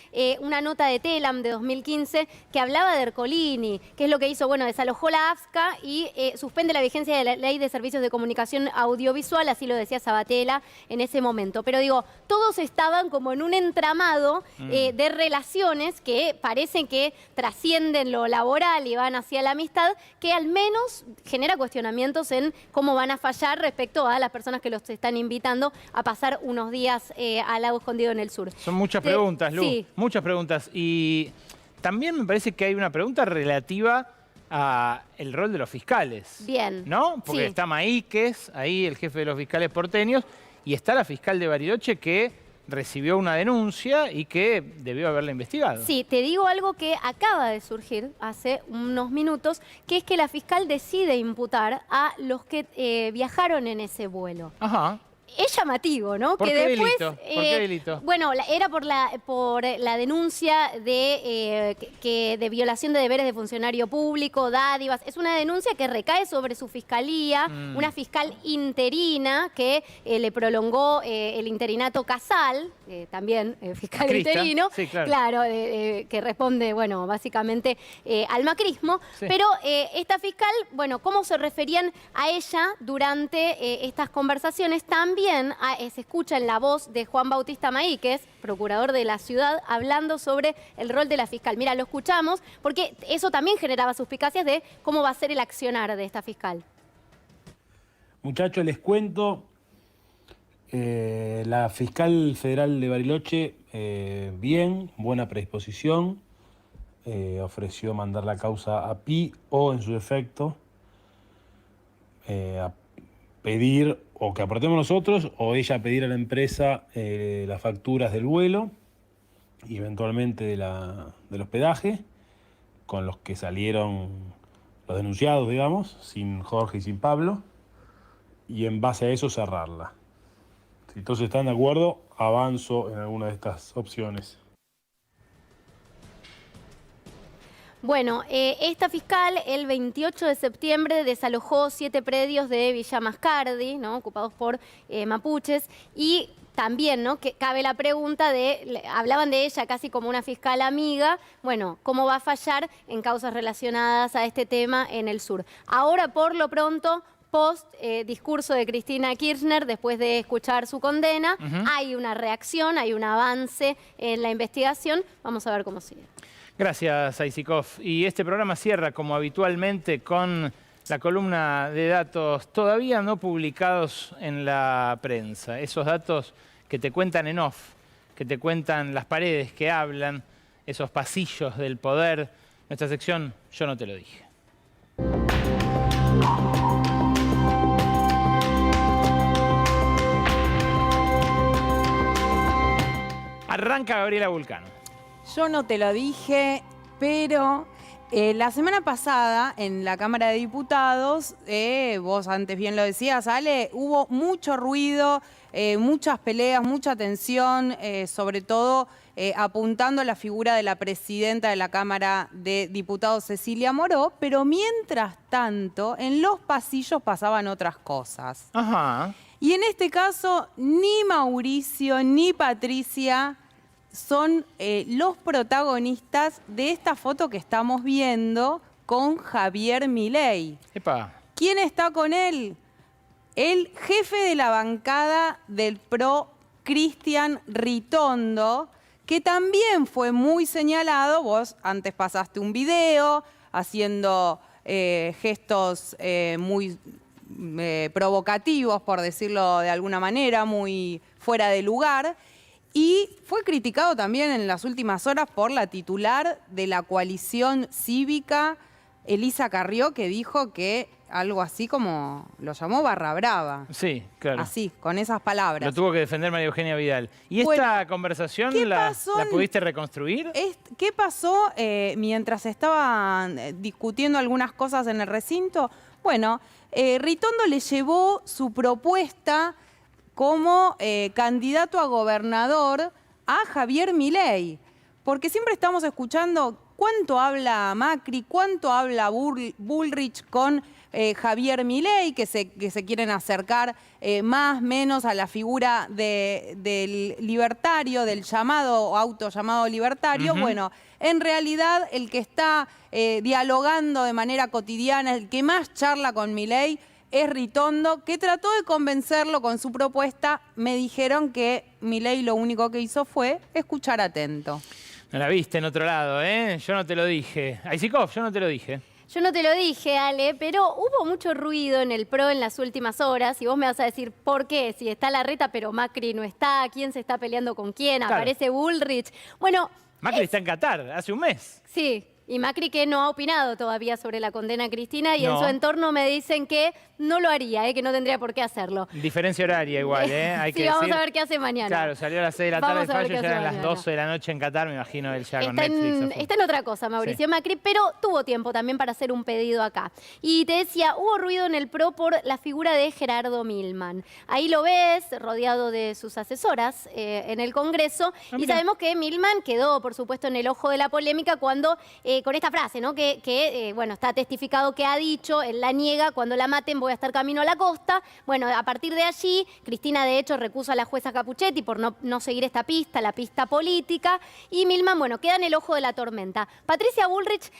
una nota de Telam de 2015 que hablaba de Ercolini, que es lo que hizo, bueno, desalojó la AFSCA y suspende la vigencia de la Ley de Servicios de Comunicación Audiovisual, así lo decía Sabatella en ese momento. Pero digo, todos estaban como en un entramado de relaciones que parecen que trascienden lo laboral y van hacia la amistad, que al menos genera cuestionamientos en cómo van a fallar respecto a las personas que los están invitando a pasar unos días al Lago Escondido en el sur. Son muchas preguntas, Lu, sí. muchas preguntas. Y también me parece que hay una pregunta relativa a el rol de los fiscales. Bien. ¿No? Porque está Maíquez, ahí el jefe de los fiscales porteños, y está la fiscal de Bariloche que recibió una denuncia y que debió haberla investigado. Sí, te digo algo que acaba de surgir hace unos minutos, que es que la fiscal decide imputar a los que viajaron en ese vuelo. Ajá. Es llamativo, ¿no? ¿Por que qué después, delito? ¿Por qué delito? Bueno, era por la denuncia de violación de deberes de funcionario público, dádivas. Es una denuncia que recae sobre su fiscalía, una fiscal interina que le prolongó el interinato Casal, también fiscal Macrista. interino, Sí, claro. claro, que responde, bueno, básicamente al macrismo. Sí. Pero esta fiscal, bueno, ¿cómo se referían a ella durante estas conversaciones? También se escucha en la voz de Juan Bautista Maíquez, procurador de la ciudad, hablando sobre el rol de la fiscal. Mira, lo escuchamos porque eso también generaba suspicacias de cómo va a ser el accionar de esta fiscal. Muchachos, les cuento, la fiscal federal de Bariloche, bien, buena predisposición, ofreció mandar la causa a PI o, en su defecto, a pedir o que aportemos nosotros o ella pedir a la empresa las facturas del vuelo y eventualmente del hospedaje con los que salieron los denunciados, digamos, sin Jorge y sin Pablo, y en base a eso cerrarla. Si todos están de acuerdo, avanzo en alguna de estas opciones. Bueno, esta fiscal el 28 de septiembre desalojó 7 predios de Villa Mascardi, ¿no? Ocupados por mapuches, y también, ¿no?, que cabe la pregunta hablaban de ella casi como una fiscal amiga, bueno, ¿cómo va a fallar en causas relacionadas a este tema en el sur? Ahora, por lo pronto, post discurso de Cristina Kirchner, después de escuchar su condena, hay una reacción, hay un avance en la investigación. Vamos a ver cómo sigue. Gracias, Aisikov. Y este programa cierra, como habitualmente, con la columna de datos todavía no publicados en la prensa. Esos datos que te cuentan en off, que te cuentan las paredes que hablan, esos pasillos del poder. Nuestra sección Yo no te lo dije. Arranca Gabriela Vulcano. Yo no te lo dije, pero la semana pasada en la Cámara de Diputados, vos antes bien lo decías, Ale, hubo mucho ruido, muchas peleas, mucha tensión, sobre todo apuntando a la figura de la presidenta de la Cámara de Diputados, Cecilia Moró, pero mientras tanto, en los pasillos pasaban otras cosas. Ajá. Y en este caso, ni Mauricio ni Patricia son los protagonistas de esta foto que estamos viendo con Javier Milei. Epa. ¿Quién está con él? El jefe de la bancada del PRO, Cristian Ritondo, que también fue muy señalado. Vos antes pasaste un video haciendo gestos muy provocativos, por decirlo de alguna manera, muy fuera de lugar. Y fue criticado también en las últimas horas por la titular de la coalición cívica, Elisa Carrió, que dijo que algo así como lo llamó barra brava. Sí, claro. Así, con esas palabras. Lo tuvo que defender María Eugenia Vidal. ¿Y Bueno, esta conversación la pudiste reconstruir? ¿Qué pasó mientras estaban discutiendo algunas cosas en el recinto? Bueno, Ritondo le llevó su propuesta como candidato a gobernador a Javier Milei. Porque siempre estamos escuchando cuánto habla Macri, cuánto habla Bullrich con Javier Milei, que se quieren acercar más o menos a la figura del libertario, del llamado, autollamado libertario. Bueno, en realidad el que está dialogando de manera cotidiana, el que más charla con Milei, es Ritondo, que trató de convencerlo con su propuesta. Me dijeron que Milei lo único que hizo fue escuchar atento. No la viste en otro lado, ¿eh? Yo no te lo dije. Aisikov, yo no te lo dije. Yo no te lo dije, Ale, pero hubo mucho ruido en el PRO en las últimas horas y vos me vas a decir por qué, si está Larreta pero Macri no está, quién se está peleando con quién, Claro. aparece Bullrich. Bueno, Macri está en Qatar, hace un mes. sí, Y Macri que no ha opinado todavía sobre la condena a Cristina y en No. su entorno me dicen que no lo haría, que no tendría por qué hacerlo. Diferencia horaria igual, Hay Sí, que vamos decir. a ver qué hace mañana. Claro, salió a las 6 de la tarde Vamos el a ver fallo, qué ya hace eran las mañana. 12 de la noche en Qatar, me imagino él ya con Está Netflix. a full. está en otra cosa, Mauricio Sí. Macri, pero tuvo tiempo también para hacer un pedido acá. Y te decía, hubo ruido en el PRO por la figura de Gerardo Milman. Ahí lo ves, rodeado de sus asesoras en el Congreso. Y mira. sabemos que Milman quedó, por supuesto, en el ojo de la polémica cuando, con esta frase, ¿no? Que bueno, está testificado que ha dicho, él la niega, cuando la maten voy a estar camino a la costa. Bueno, a partir de allí, Cristina de hecho recusa a la jueza Capuchetti por no seguir esta pista, la pista política. Y Milman, bueno, queda en el ojo de la tormenta. Patricia Bullrich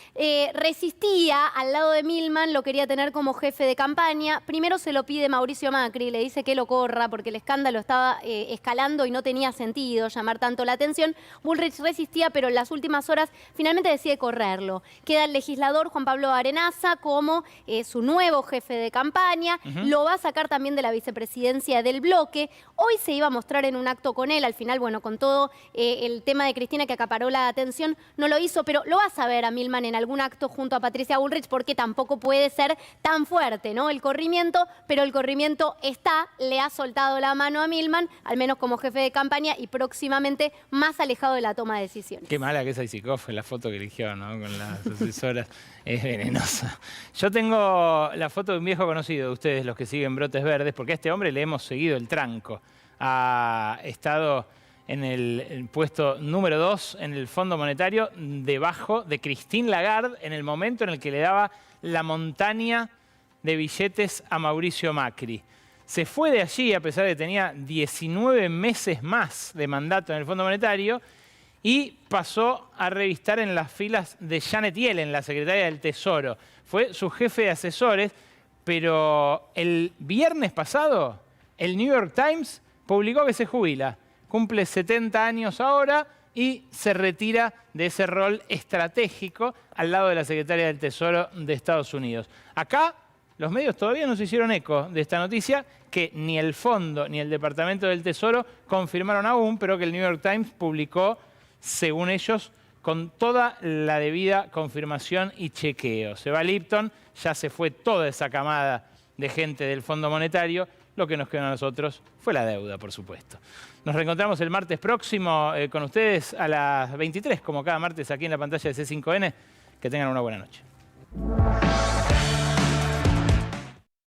resistía al lado de Milman, lo quería tener como jefe de campaña. Primero se lo pide Mauricio Macri, le dice que lo corra porque el escándalo estaba escalando y no tenía sentido llamar tanto la atención. Bullrich resistía, pero en las últimas horas finalmente decide correrlo. Queda el legislador Juan Pablo Arenaza como su nuevo jefe de campaña. Lo va a sacar también de la vicepresidencia del bloque. Hoy se iba a mostrar en un acto con él. Al final, bueno, con todo el tema de Cristina que acaparó la atención, no lo hizo, pero lo vas a ver a Milman en algún acto junto a Patricia Bullrich porque tampoco puede ser tan fuerte, ¿no? El corrimiento, pero el corrimiento está, le ha soltado la mano a Milman, al menos como jefe de campaña y próximamente más alejado de la toma de decisiones. Qué mala que es Isikoff en la foto que eligió, ¿no? Con las asesoras. Es venenosa. Yo tengo la foto de un viejo conocido de ustedes, los que siguen Brotes Verdes, porque a este hombre le hemos seguido el tranco. Ha estado en el puesto número 2 en el Fondo Monetario, debajo de Christine Lagarde, en el momento en el que le daba la montaña de billetes a Mauricio Macri. Se fue de allí, a pesar de que tenía 19 meses más de mandato en el Fondo Monetario, y pasó a revistar en las filas de Janet Yellen, la secretaria del Tesoro. Fue su jefe de asesores, pero el viernes pasado el New York Times publicó que se jubila. Cumple 70 años ahora y se retira de ese rol estratégico al lado de la secretaria del Tesoro de Estados Unidos. Acá los medios todavía no se hicieron eco de esta noticia, que ni el Fondo ni el Departamento del Tesoro confirmaron aún, pero que el New York Times publicó, según ellos, con toda la debida confirmación y chequeo. Se va Lipton, ya se fue toda esa camada de gente del Fondo Monetario. Lo que nos quedó a nosotros fue la deuda, por supuesto. Nos reencontramos el martes próximo con ustedes a las 23, como cada martes aquí en la pantalla de C5N. Que tengan una buena noche.